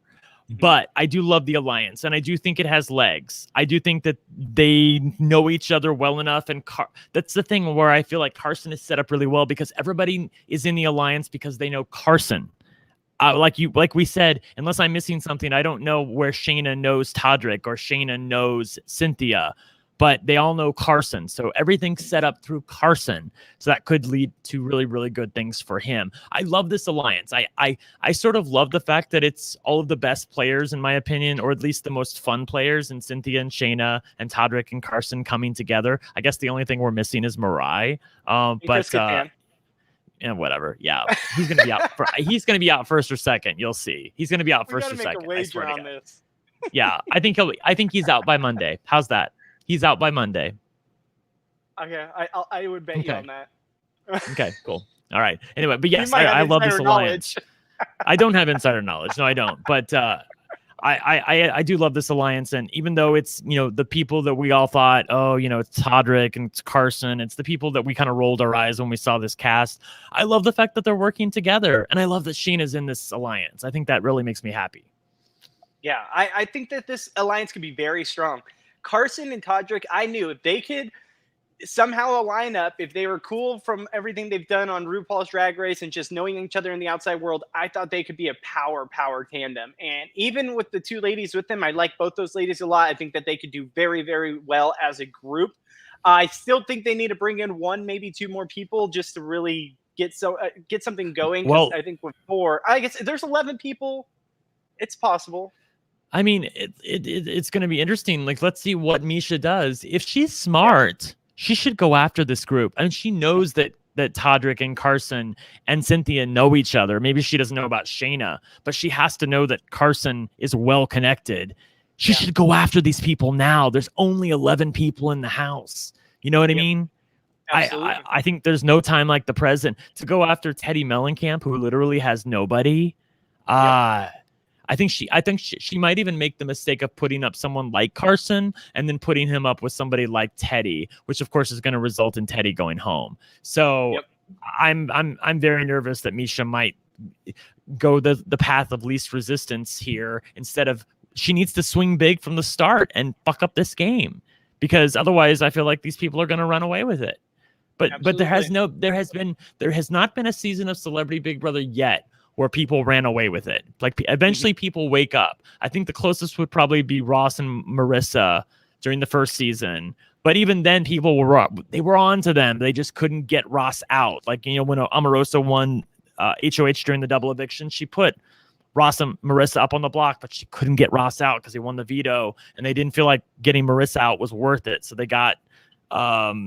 But I do love the alliance, and I do think it has legs. I do think that they know each other well enough, and that's the thing where I feel like Carson is set up really well, because everybody is in the alliance because they know Carson. Like we said, unless I'm missing something, I don't know where Shanna knows Todrick or Shanna knows Cynthia, but they all know Carson. So everything's set up through Carson. So that could lead to really, really good things for him. I love this alliance. I sort of love the fact that it's all of the best players, in my opinion, or at least the most fun players, and Cynthia and Shanna and Todrick and Carson coming together. I guess the only thing we're missing is Mirai. And whatever. Yeah. He's going to be out. He's going to be out first or second. You'll see. He's going to be out first or second. A wager on this. Yeah. I think he's out by Monday. How's that? He's out by Monday. Okay, I would bet you on that. Okay, cool. All right. Anyway, but yes, might I have love this insider alliance. I don't have insider knowledge. No, I don't. But I do love this alliance. And even though it's, the people that we all thought, it's Todrick and it's Carson, it's the people that we kind of rolled our eyes when we saw this cast. I love the fact that they're working together. And I love that Sheena's in this alliance. I think that really makes me happy. Yeah, I think that this alliance could be very strong. Carson and Todrick, I knew if they could somehow align up, if they were cool from everything they've done on RuPaul's Drag Race and just knowing each other in the outside world, I thought they could be a power tandem. And even with the two ladies with them, I like both those ladies a lot. I think that they could do very, very well as a group. I still think they need to bring in one, maybe two more people just to really get something going. Well, I think with 4, I guess there's 11 people. It's possible. I mean, it's going to be interesting. Like, let's see what Misha does. If she's smart, she should go after this group. And she knows that Todrick and Carson and Cynthia know each other. Maybe she doesn't know about Shanna, but she has to know that Carson is well connected. She should go after these people now. There's only 11 people in the house. You know what I mean? I think there's no time like the present to go after Teddi Mellencamp, who literally has nobody. I think she might even make the mistake of putting up someone like Carson and then putting him up with somebody like Teddi, which of course is going to result in Teddi going home. So I'm very nervous that Misha might go the path of least resistance here instead of she needs to swing big from the start and fuck up this game, because otherwise I feel like these people are going to run away with it. But there has not been a season of Celebrity Big Brother yet where people ran away with it. Like eventually people wake up. I think the closest would probably be Ross and Marissa during the first season. But even then people were on to them. They just couldn't get Ross out. Like, when Omarosa won HOH during the double eviction, she put Ross and Marissa up on the block, but she couldn't get Ross out because he won the veto and they didn't feel like getting Marissa out was worth it. So they got, I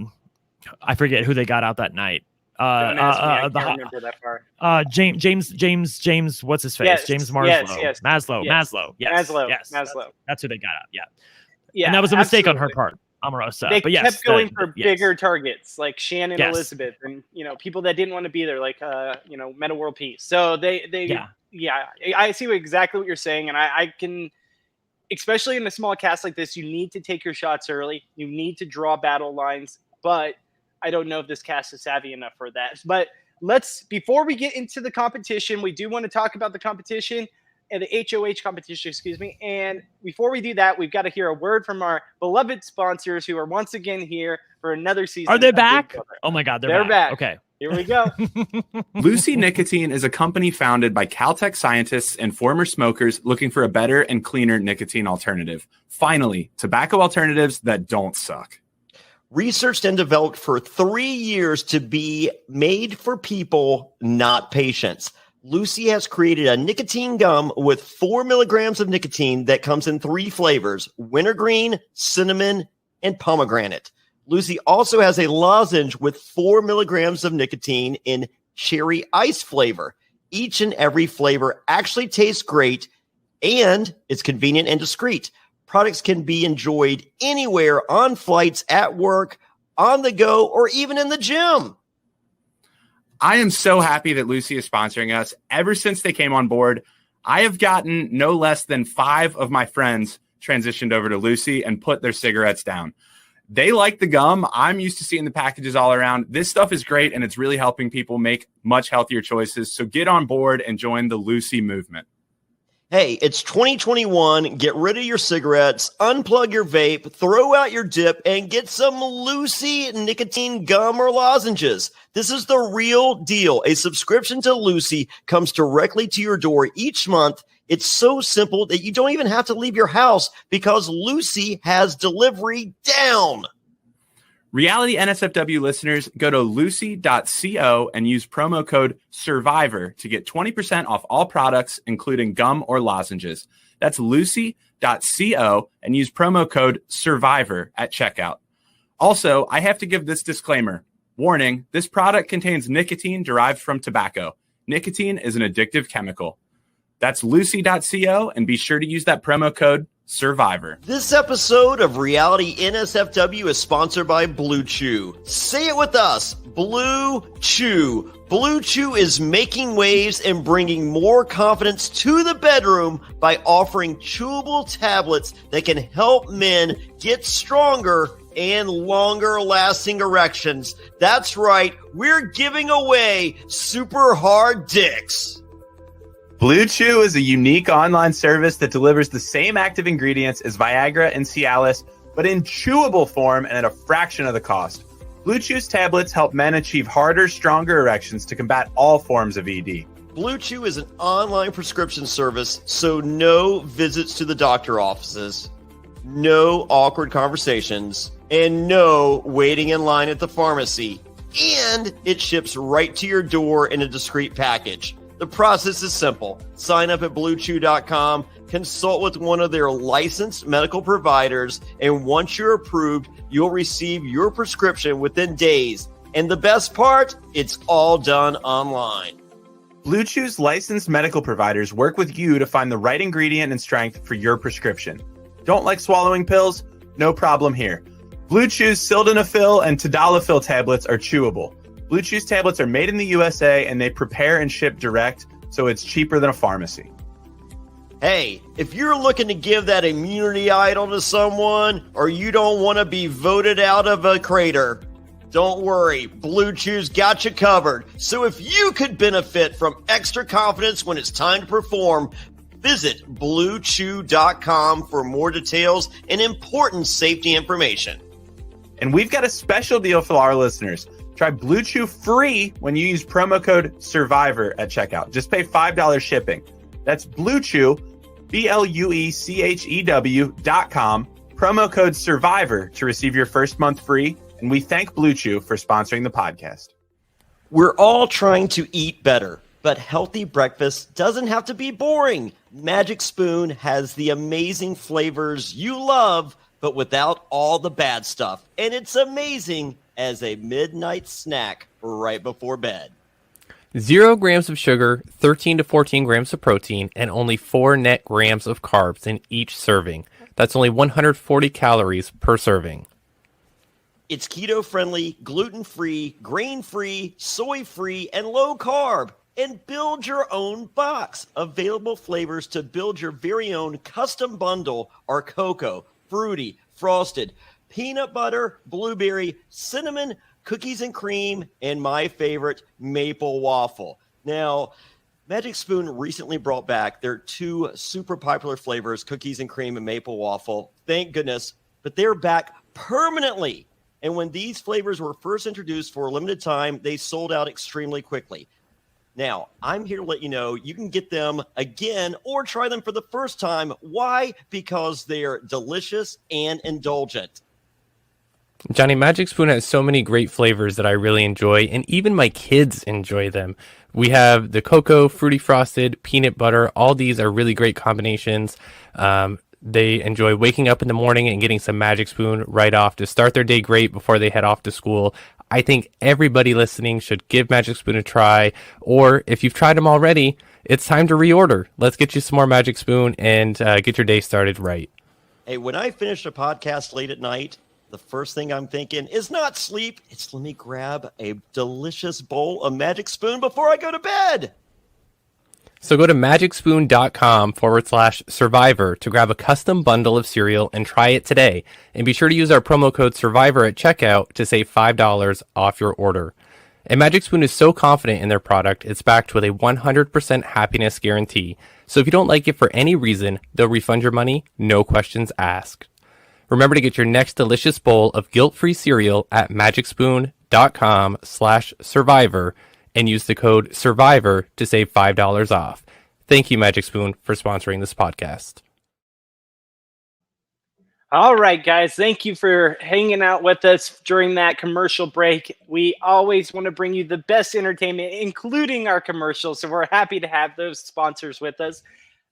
forget who they got out that night. I can't remember that part. James, what's his face? Yes, James Maslow. yes. Maslow. Yes. Maslow. That's who they got out. Yeah. And that was a mistake on her part, Omarosa. They but yes, kept going for bigger targets like Shannon, Elizabeth, and people that didn't want to be there, like Meta World Peace. So I see exactly what you're saying, and I can, especially in a small cast like this, you need to take your shots early. You need to draw battle lines, but I don't know if this cast is savvy enough for that. But before we get into the competition, we do want to talk about the competition and the HOH competition, And before we do that, we've got to hear a word from our beloved sponsors who are once again here for another season. Are they back? Oh my God, they're back. Okay. Here we go. Lucy Nicotine is a company founded by Caltech scientists and former smokers looking for a better and cleaner nicotine alternative. Finally, tobacco alternatives that don't suck. Researched and developed for 3 years to be made for people, not patients. Lucy has created a nicotine gum with 4 milligrams of nicotine that comes in 3 flavors: wintergreen, cinnamon, and pomegranate. Lucy also has a lozenge with 4 milligrams of nicotine in cherry ice flavor. Each and every flavor actually tastes great, and it's convenient and discreet. Products can be enjoyed anywhere, on flights, at work, on the go, or even in the gym. I am so happy that Lucy is sponsoring us. Ever since they came on board, I have gotten no less than 5 of my friends transitioned over to Lucy and put their cigarettes down. They like the gum. I'm used to seeing the packages all around. This stuff is great, and it's really helping people make much healthier choices. So get on board and join the Lucy movement. Hey, it's 2021. Get rid of your cigarettes, unplug your vape, throw out your dip, and get some Lucy nicotine gum or lozenges. This is the real deal. A subscription to Lucy comes directly to your door each month. It's so simple that you don't even have to leave your house because Lucy has delivery down. Reality NSFW listeners, go to lucy.co and use promo code SURVIVOR to get 20% off all products, including gum or lozenges. That's lucy.co and use promo code SURVIVOR at checkout. Also, I have to give this disclaimer. Warning, this product contains nicotine derived from tobacco. Nicotine is an addictive chemical. That's lucy.co, and be sure to use that promo code Survivor. This episode of Reality NSFW is sponsored by Blue Chew. Say it with us, Blue Chew. Blue Chew is making waves and bringing more confidence to the bedroom by offering chewable tablets that can help men get stronger and longer lasting erections. That's right, we're giving away super hard dicks. Blue Chew is a unique online service that delivers the same active ingredients as Viagra and Cialis, but in chewable form and at a fraction of the cost. Blue Chew's tablets help men achieve harder, stronger erections to combat all forms of ED. Blue Chew is an online prescription service, so no visits to the doctor offices, no awkward conversations, and no waiting in line at the pharmacy. And it ships right to your door in a discreet package. The process is simple. Sign up at BlueChew.com, consult with one of their licensed medical providers, and once you're approved, you'll receive your prescription within days. And the best part, it's all done online. Blue Chew's licensed medical providers work with you to find the right ingredient and strength for your prescription. Don't like swallowing pills? No problem here. Blue Chew's sildenafil and tadalafil tablets are chewable. Blue Chew's tablets are made in the USA and they prepare and ship direct, so it's cheaper than a pharmacy. Hey, if you're looking to give that immunity idol to someone, or you don't want to be voted out of a crater, don't worry, Blue Chew's got you covered. So if you could benefit from extra confidence when it's time to perform, visit BlueChew.com for more details and important safety information. And we've got a special deal for our listeners. Try Blue Chew free when you use promo code SURVIVOR at checkout. Just pay $5 shipping. That's Blue Chew, BlueChew.com, promo code SURVIVOR to receive your first month free. And we thank Blue Chew for sponsoring the podcast. We're all trying to eat better, but healthy breakfast doesn't have to be boring. Magic Spoon has the amazing flavors you love, but without all the bad stuff. And it's amazing as a midnight snack right before bed. 0 grams of sugar, 13 to 14 grams of protein, and only 4 net grams of carbs in each serving. That's only 140 calories per serving. It's keto-friendly, gluten-free, grain-free, soy-free, and low-carb. And build your own box. Available flavors to build your very own custom bundle are cocoa, fruity, frosted, peanut butter, blueberry, cinnamon, cookies and cream, and my favorite, maple waffle. Now, Magic Spoon recently brought back their 2 super popular flavors, cookies and cream and maple waffle. Thank goodness, but they're back permanently. And when these flavors were first introduced for a limited time, they sold out extremely quickly. Now, I'm here to let you know you can get them again or try them for the first time. Why? Because they're delicious and indulgent. Johnny, Magic Spoon has so many great flavors that I really enjoy, and even my kids enjoy them. We have the cocoa, fruity frosted, peanut butter. All these are really great combinations. They enjoy waking up in the morning and getting some Magic Spoon right off to start their day great before they head off to school. I think everybody listening should give Magic Spoon a try, or if you've tried them already, it's time to reorder. Let's get you some more Magic Spoon and get your day started right. Hey, when I finish a podcast late at night, the first thing I'm thinking is not sleep. It's let me grab a delicious bowl of Magic Spoon before I go to bed. So go to magicspoon.com/survivor to grab a custom bundle of cereal and try it today. And be sure to use our promo code SURVIVOR at checkout to save $5 off your order. And Magic Spoon is so confident in their product, it's backed with a 100% happiness guarantee. So if you don't like it for any reason, they'll refund your money, no questions asked. Remember to get your next delicious bowl of guilt-free cereal at magicspoon.com/survivor and use the code SURVIVOR to save $5 off. Thank you, Magic Spoon, for sponsoring this podcast. All right, guys. Thank you for hanging out with us during that commercial break. We always want to bring you the best entertainment, including our commercials. So we're happy to have those sponsors with us.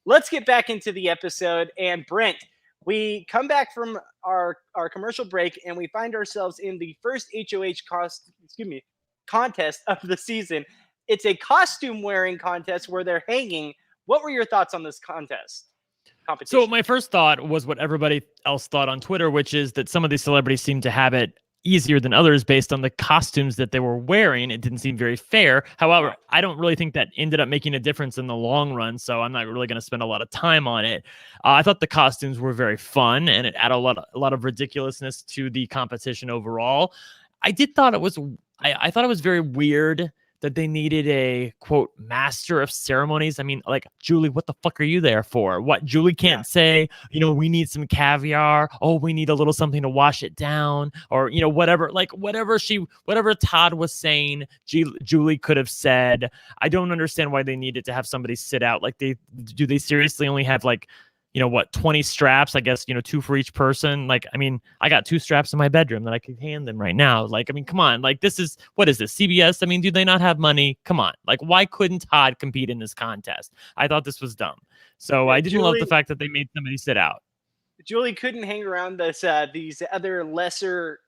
Let's get back into the episode. And Brent, we come back from our commercial break and we find ourselves in the first HOH contest of the season. It's a costume wearing contest where they're hanging. What were your thoughts on this contest? competition. So my first thought was what everybody else thought on Twitter, which is that some of these celebrities seem to have it easier than others based on the costumes that they were wearing. It didn't seem very fair. However, I don't really think that ended up making a difference in the long run, so I'm not really going to spend a lot of time on it. I thought the costumes were very fun, and it added a lot of ridiculousness to the competition overall. I thought it was very weird that they needed a quote master of ceremonies. I mean, like, Julie, what the fuck are you there for? What Julie can't say, we need some caviar. Oh, we need a little something to wash it down, or whatever. Like whatever Todd was saying, Julie could have said. I don't understand why they needed to have somebody sit out. Like, they seriously only have 20 straps, I guess, 2 for each person. Like, I mean, I got 2 straps in my bedroom that I could hand them right now. Like, I mean, come on. Like, what is this, CBS? I mean, do they not have money? Come on. Like, why couldn't Todd compete in this contest? I thought this was dumb. So I didn't love the fact that they made somebody sit out. Julie couldn't hang around these other lesser,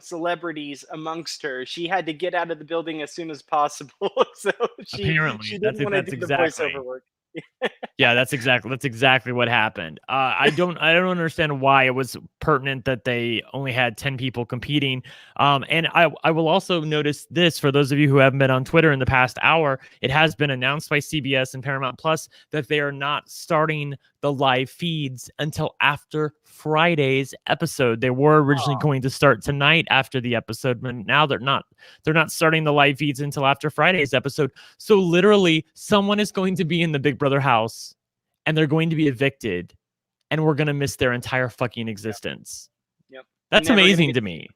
celebrities amongst her. She had to get out of the building as soon as possible. So she didn't want to do the voiceover work. Yeah, that's exactly what happened. I don't understand why it was pertinent that they only had 10 people competing. And I will also notice this, for those of you who haven't been on Twitter in the past hour, it has been announced by CBS and Paramount Plus that they are not starting the live feeds until after Friday's episode. They were originally going to start tonight after the episode, but now they're not starting the live feeds until after Friday's episode. So literally someone is going to be in the Big Brother house and they're going to be evicted, and we're going to miss their entire fucking existence. Yep. That's amazing to me.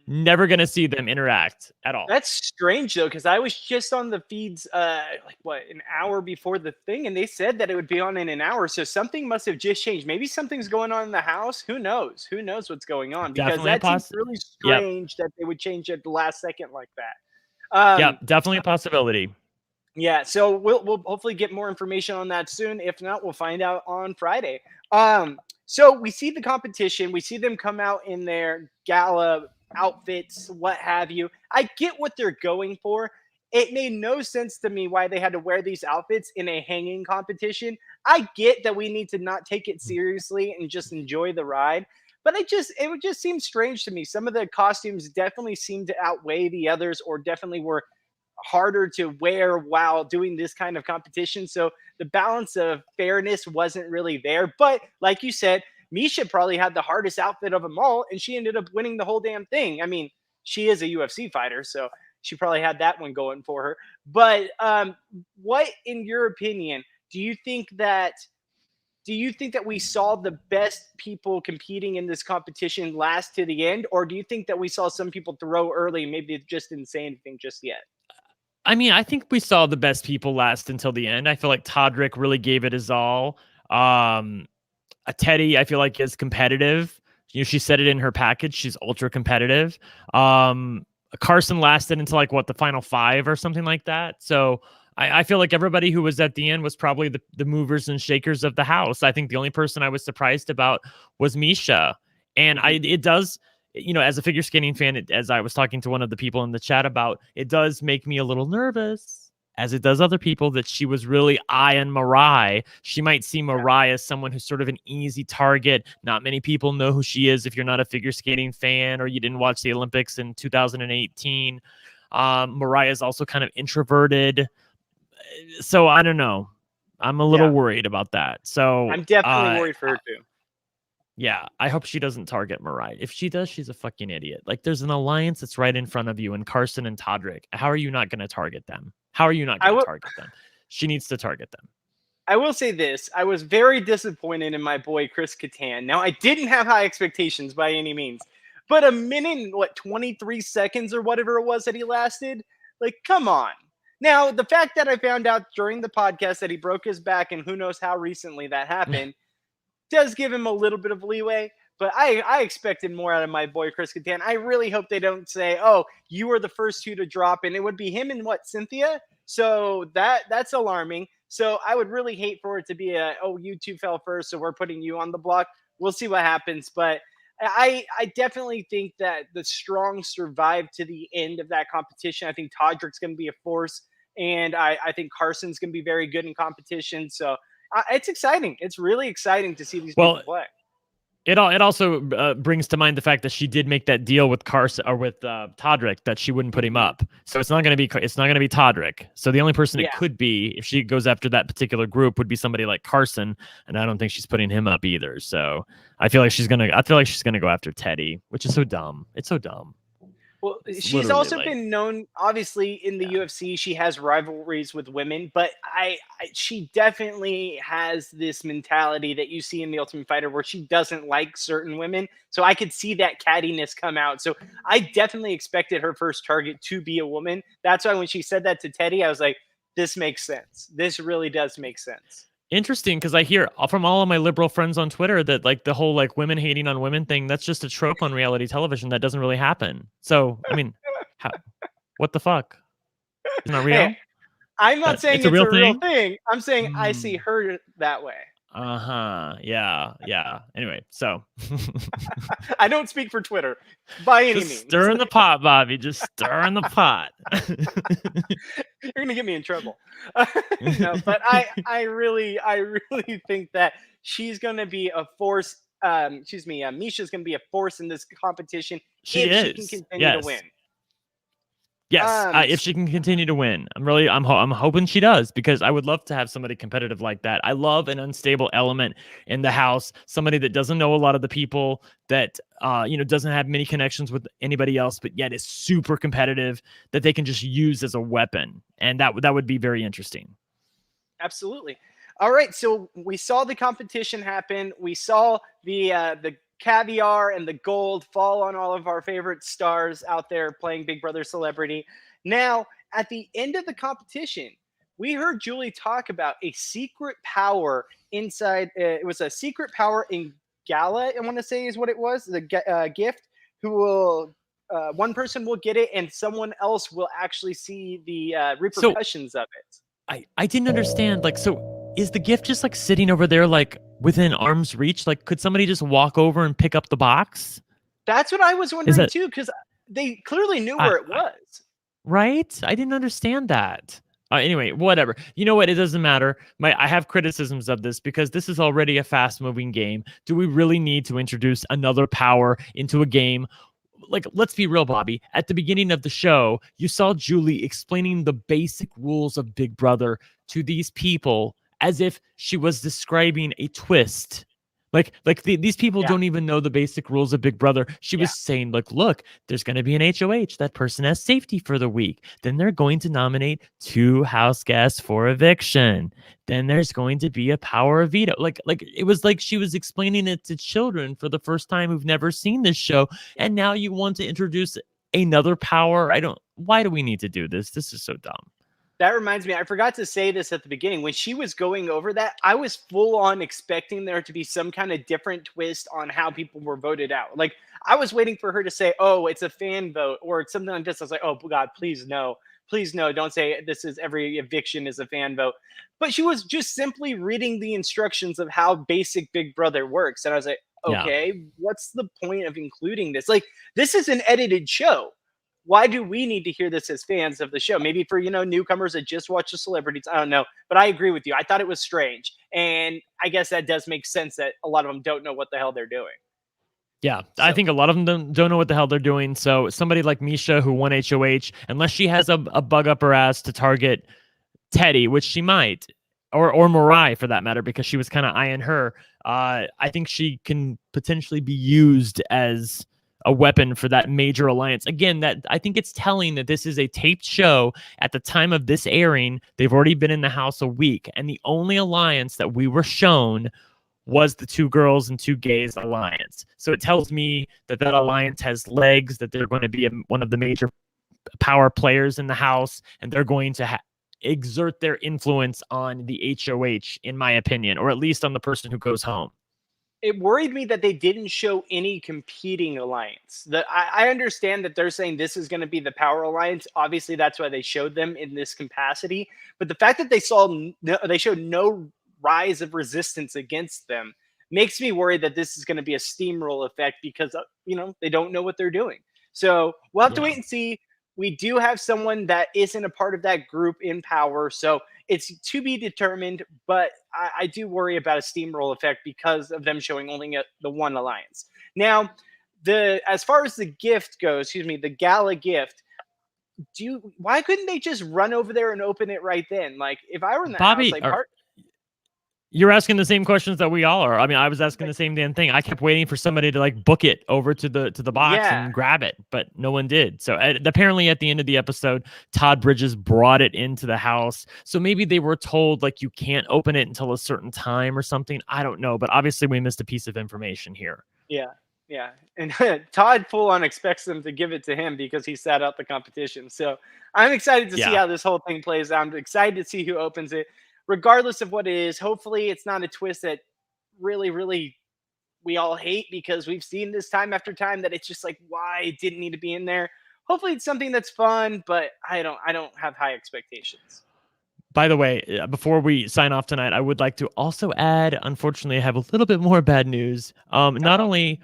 Never going to see them interact at all. That's strange, though, because I was just on the feeds an hour before the thing, and they said that it would be on in an hour. So something must have just changed. Maybe something's going on in the house. Who knows? Who knows what's going on? Because that seems really strange that they would change at the last second like that. Definitely a possibility. Yeah, so we'll hopefully get more information on that soon. If not, we'll find out on Friday. So we see the competition. We see them come out in their gala outfits, what have you. I get what they're going for. It made no sense to me why they had to wear these outfits in a hanging competition. I get that we need to not take it seriously and just enjoy the ride, but it would just seem strange to me. Some of the costumes definitely seemed to outweigh the others, or definitely were harder to wear while doing this kind of competition. So the balance of fairness wasn't really there. But like you said, Misha probably had the hardest outfit of them all, and she ended up winning the whole damn thing. I mean, she is a UFC fighter, so she probably had that one going for her. But what, in your opinion, do you think that we saw the best people competing in this competition last to the end, or do you think that we saw some people throw early and maybe just didn't say anything just yet? I mean, I think we saw the best people last until the end. I feel like Todrick really gave it his all. Teddi, I feel like, is competitive. She said it in her package. She's ultra competitive. Carson lasted until the final 5 or something like that. So I feel like everybody who was at the end was probably the movers and shakers of the house. I think the only person I was surprised about was Misha. And it does, as a figure skating fan, as I was talking to one of the people in the chat about, it does make me a little nervous, as it does other people, that she was really eyeing Mirai. She might see Mirai as someone who's sort of an easy target. Not many people know who she is if you're not a figure skating fan or you didn't watch the Olympics in 2018. Mirai is also kind of introverted. So I don't know. I'm a little worried about that. So I'm definitely worried for her too. Yeah, I hope she doesn't target Mirai. If she does, she's a fucking idiot. Like, there's an alliance that's right in front of you, and Carson and Todrick. How are you not going to target them? How are you not going to target them? She needs to target them. I will say this. I was very disappointed in my boy, Chris Kattan. Now, I didn't have high expectations by any means, but a minute, 23 seconds or whatever it was that he lasted? Like, come on. Now, the fact that I found out during the podcast that he broke his back, and who knows how recently that happened, does give him a little bit of leeway, but I expected more out of my boy Chris Kattan. I really hope they don't say, "Oh, you were the first 2 to drop," and it would be him and Cynthia. So that's alarming. So I would really hate for it to be you 2 fell first, so we're putting you on the block. We'll see what happens, but I definitely think that the strong survive to the end of that competition. I think Todrick's going to be a force, and I think Carson's going to be very good in competition. So It's exciting. It's really exciting to see these Well, people play. It also brings to mind the fact that she did make that deal with Carson or with Todrick that she wouldn't put him up. So it's not going to be Todrick. So the only person it could be if she goes after that particular group would be somebody like Carson, and I don't think she's putting him up either. So I feel like she's gonna go after Teddi, which is so dumb. It's so dumb. Well, she's also been known, obviously, in the UFC. She has rivalries with women, but she definitely has this mentality that you see in the Ultimate Fighter where she doesn't like certain women. So I could see that cattiness come out. So I definitely expected her first target to be a woman. That's why when she said that to Teddi, I was like, this makes sense. This really does make sense. Interesting, because I hear from all of my liberal friends on Twitter that like the whole like women hating on women thing, that's just a trope on reality television that doesn't really happen. So I mean, what the fuck? Isn't that real? Hey, I'm not saying it's a real thing. I'm saying I see her that way. Yeah. Anyway, so I don't speak for Twitter by any means. Stir in the pot, Bobby. Just stir in the pot. You're gonna get me in trouble. No, but I really think that she's gonna be a force. Misha's gonna be a force in this competition. She can continue to win. Yes, if she can continue to win, I'm hoping she does, because I would love to have somebody competitive like that. I love an unstable element in the house, somebody that doesn't know a lot of the people, that doesn't have many connections with anybody else, but yet is super competitive, that they can just use as a weapon, and that would be very interesting. Absolutely. All right, so we saw the competition happen. We saw the caviar and the gold fall on all of our favorite stars out there playing Big Brother Celebrity. Now, at the end of the competition, we heard Julie talk about a secret power inside. It was a secret power in Gala, I want to say is what it was, the gift, who will, one person will get it and someone else will actually see the repercussions of it. I didn't understand. Like, so is the gift just like sitting over there, like within arm's reach? Like, could somebody just walk over and pick up the box? That's what I was wondering too, because they clearly knew where it was. Right? I didn't understand that. Anyway, whatever. You know what? It doesn't matter. I have criticisms of this because this is already a fast-moving game. Do we really need to introduce another power into a game? Like, let's be real, Bobby. At the beginning of the show, you saw Julie explaining the basic rules of Big Brother to these people as if she was describing a twist. These people don't even know the basic rules of Big Brother. She was saying, look, there's going to be an HOH. That person has safety for the week. Then they're going to nominate 2 house guests for eviction. Then there's going to be a power of veto. Like it was like she was explaining it to children for the first time who've never seen this show. And now you want to introduce another power? Why do we need to do this? This is so dumb. That reminds me, I forgot to say this at the beginning. When she was going over that, I was full on expecting there to be some kind of different twist on how people were voted out. Like, I was waiting for her to say, oh, it's a fan vote or it's something like this. I was like, oh, God, please no. Please no. Don't say this is every eviction is a fan vote. But she was just simply reading the instructions of how basic Big Brother works. And I was like, okay, what's the point of including this? Like, this is an edited show. Why do we need to hear this as fans of the show? Maybe for, newcomers that just watch the celebrities. I don't know. But I agree with you. I thought it was strange. And I guess that does make sense that a lot of them don't know what the hell they're doing. Yeah, so. I think a lot of them don't know what the hell they're doing. So somebody like Misha, who won HOH, unless she has a bug up her ass to target Teddi, which she might, or Mirai for that matter, because she was kind of eyeing her, I think she can potentially be used as a weapon for that major alliance. Again, that I think it's telling that this is a taped show. At the time of this airing, they've already been in the house a week, and the only alliance that we were shown was the 2 girls and 2 gays alliance. So it tells me that alliance has legs, that they're going to be one of the major power players in the house, and they're going to exert their influence on the HOH, in my opinion, or at least on the person who goes home. It worried me that they didn't show any competing alliance. I understand that they're saying this is going to be the power alliance. Obviously, that's why they showed them in this capacity. But the fact that they showed no rise of resistance against them makes me worry that this is going to be a steamroll effect because, they don't know what they're doing. So we'll have to wait and see. We do have someone that isn't a part of that group in power. So It's to be determined, but I do worry about a steamroll effect because of them showing only the one alliance. Now, as far as the gift goes, the gala gift, why couldn't they just run over there and open it right then? Like, if I were in the Bobby, house, you're asking the same questions that we all are. I mean, I was asking the same damn thing. I kept waiting for somebody to like book it over to the box and grab it, but no one did. So apparently at the end of the episode, Todd Bridges brought it into the house. So maybe they were told like you can't open it until a certain time or something. I don't know, but obviously we missed a piece of information here. Yeah. And Todd full on expects them to give it to him because he sat out the competition. So I'm excited to see how this whole thing plays out. I'm excited to see who opens it. Regardless of what it is, hopefully it's not a twist that really, really we all hate, because we've seen this time after time that it's just like, why it didn't need to be in there. Hopefully it's something that's fun, but I don't have high expectations. By the way, before we sign off tonight, I would like to also add, unfortunately, I have a little bit more bad news. Not only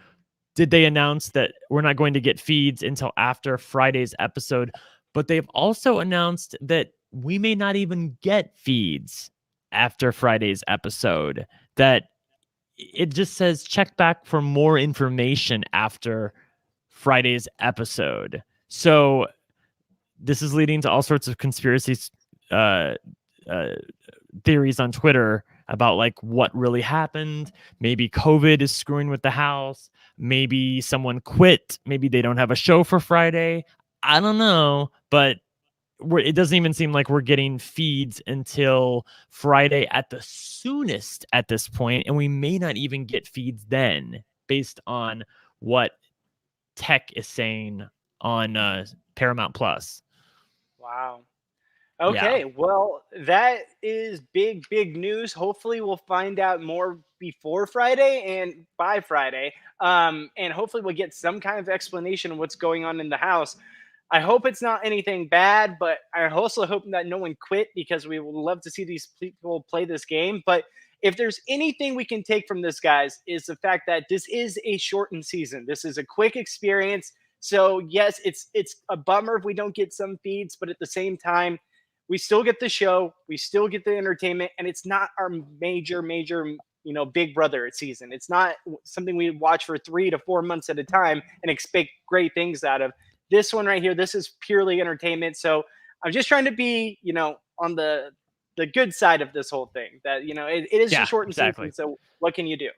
did they announce that we're not going to get feeds until after Friday's episode, but they've also announced that we may not even get feeds after Friday's episode. That it just says check back for more information after Friday's episode. So this is leading to all sorts of conspiracy theories on Twitter about like what really happened. Maybe COVID is screwing with the house. Maybe someone quit. Maybe they don't have a show for Friday. I don't know, but it doesn't even seem like we're getting feeds until Friday at the soonest at this point, and we may not even get feeds then, based on what Tech is saying on Paramount Plus. Wow. Okay, well, that is big news. Hopefully we'll find out more before Friday and by Friday. And hopefully we'll get some kind of explanation of what's going on in the house. I hope it's not anything bad, but I also hope that no one quit, because we would love to see these people play this game. But if there's anything we can take from this, guys, is the fact that this is a shortened season. This is a quick experience. So yes, it's a bummer if we don't get some feeds, but at the same time, we still get the show, we still get the entertainment, and it's not our major, Big Brother season. It's not something we watch for 3 to 4 months at a time and expect great things out of. This one right here, this is purely entertainment. So I'm just trying to be, on the good side of this whole thing. That, it is a shortened season. So what can you do?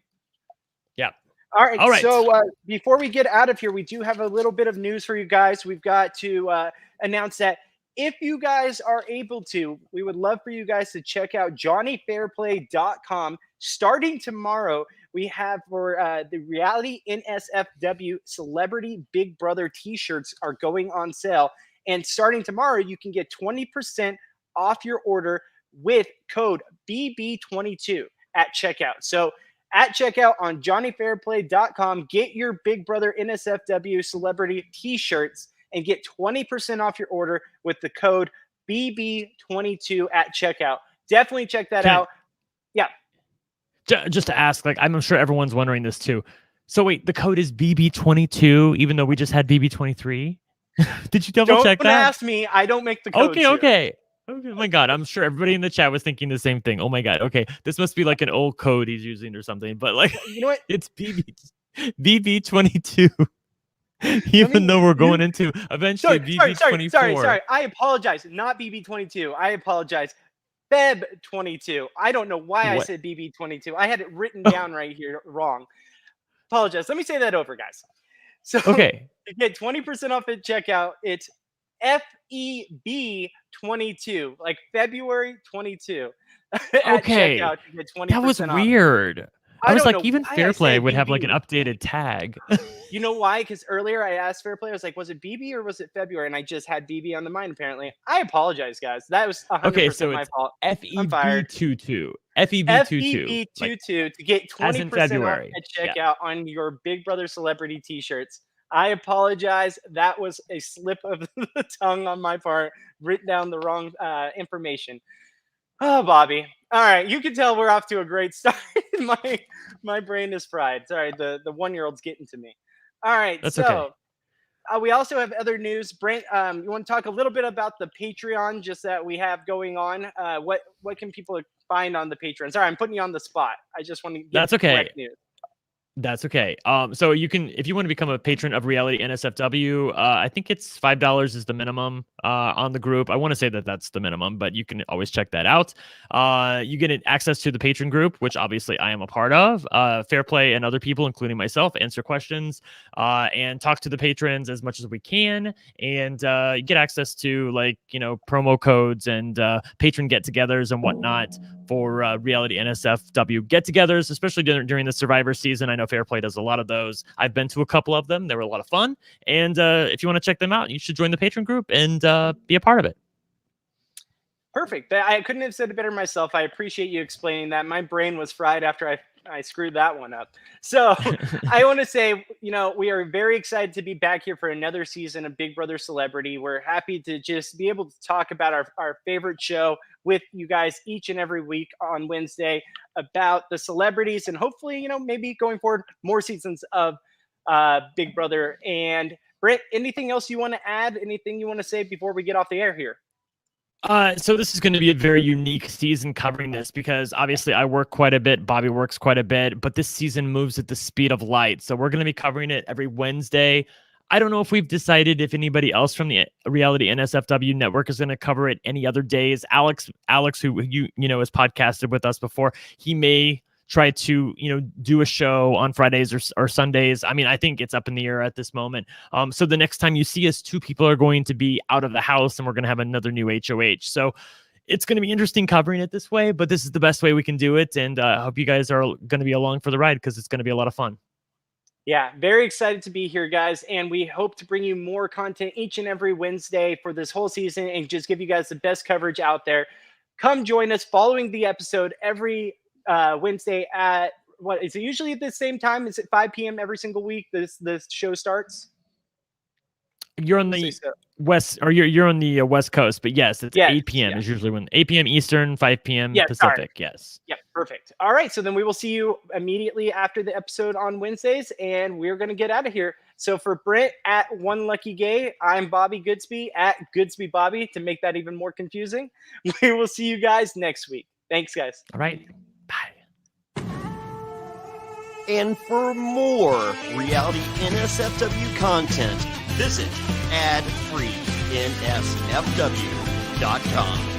Yeah. All right. So before we get out of here, we do have a little bit of news for you guys. We've got to announce that if you guys are able to, we would love for you guys to check out JohnnyFairplay.com. Starting tomorrow, we have for the RealityNSFW Celebrity Big Brother t-shirts are going on sale. And starting tomorrow, you can get 20% off your order with code BB22 at checkout. So at checkout on JohnnyFairplay.com, get your Big Brother NSFW Celebrity t-shirts and get 20% off your order with the code BB22 at checkout. Definitely check that out. Yeah. Just to ask, like, I'm sure everyone's wondering this too. So wait, the code is BB22, even though we just had BB23? Did you double check that? Don't ask me. I don't make the code. Okay. Oh my God, I'm sure everybody in the chat was thinking the same thing. Oh my God. Okay, this must be like an old code he's using or something. But like, you know what? It's BB22. Even though we're going into eventually BB24. Sorry. I apologize. Not BB22. I apologize. Feb 22. I don't know why I said BB22. I had it written down right here wrong. Apologize. Let me say that over, guys. So okay, to get 20% off at checkout, it's FEB22, like February 22. Okay, checkout to get 20% that was off. Weird. I was like, even Fairplay would BB. have like an updated tag. You know why? Because earlier I asked Fairplay, I was like, was it BB or was it February? And I just had BB on the mind, apparently. I apologize, guys. That was 100% my fault. FEB22. FEB22 to get 20% off at checkout on your Big Brother Celebrity t-shirts. I apologize. That was a slip of the tongue on my part. Written down the wrong information. Oh, Bobby. All right. You can tell we're off to a great start. My brain is fried. Sorry, the 1-year-old's getting to me. All right. That's so okay. we also have other news. Brent, you want to talk a little bit about the Patreon just that we have going on? What can people find on the Patreon? Sorry, I'm putting you on the spot. I just want to get That's okay. correct news. That's okay. So you can, if you want to become a patron of Reality NSFW, I think it's $5 is the minimum on the group. I want to say that that's the minimum, but you can always check that out. You get access to the patron group, which obviously I am a part of. Fair Play and other people, including myself, answer questions and talk to the patrons as much as we can. And you get access to promo codes and patron get-togethers and whatnot for Reality NSFW get-togethers, especially during the Survivor season. I know Fair Play does a lot of those. I've been to a couple of them. They were a lot of fun. And if you want to check them out, you should join the patron group and be a part of it. Perfect. I couldn't have said it better myself. I appreciate you explaining that. My brain was fried after I screwed that one up. So I want to say, we are very excited to be back here for another season of Big Brother Celebrity. We're happy to just be able to talk about our favorite show with you guys each and every week on Wednesday about the celebrities, and hopefully, maybe going forward, more seasons of Big Brother. And Brent, anything else you want to add? Anything you want to say before we get off the air here? So this is going to be a very unique season covering this because obviously I work quite a bit, Bobby works quite a bit, but this season moves at the speed of light. So we're going to be covering it every Wednesday. I don't know if we've decided if anybody else from the Reality NSFW network is going to cover it any other days. Alex, who has podcasted with us before, he may try to do a show on Fridays or Sundays. I mean, I think it's up in the air at this moment. So the next time you see us, 2 people are going to be out of the house and we're going to have another new HOH. So it's going to be interesting covering it this way, but this is the best way we can do it. And I hope you guys are going to be along for the ride because it's going to be a lot of fun. Yeah, very excited to be here, guys. And we hope to bring you more content each and every Wednesday for this whole season and just give you guys the best coverage out there. Come join us following the episode every Wednesday at what is it usually at the same time? Is it 5 p.m. every single week this show starts? You're on the west, or you're on the West Coast, but yes, it's 8 p.m. is usually when 8 p.m. Eastern, 5 p.m. Pacific. Sorry. Yes. Yep. Perfect. All right. So then we will see you immediately after the episode on Wednesdays, and we're going to get out of here. So for Brent at One Lucky Gay, I'm Bobby Goodsby at Goodsby Bobby to make that even more confusing. We will see you guys next week. Thanks, guys. All right. Bye. And for more Reality NSFW content, visit adfreensfw.com.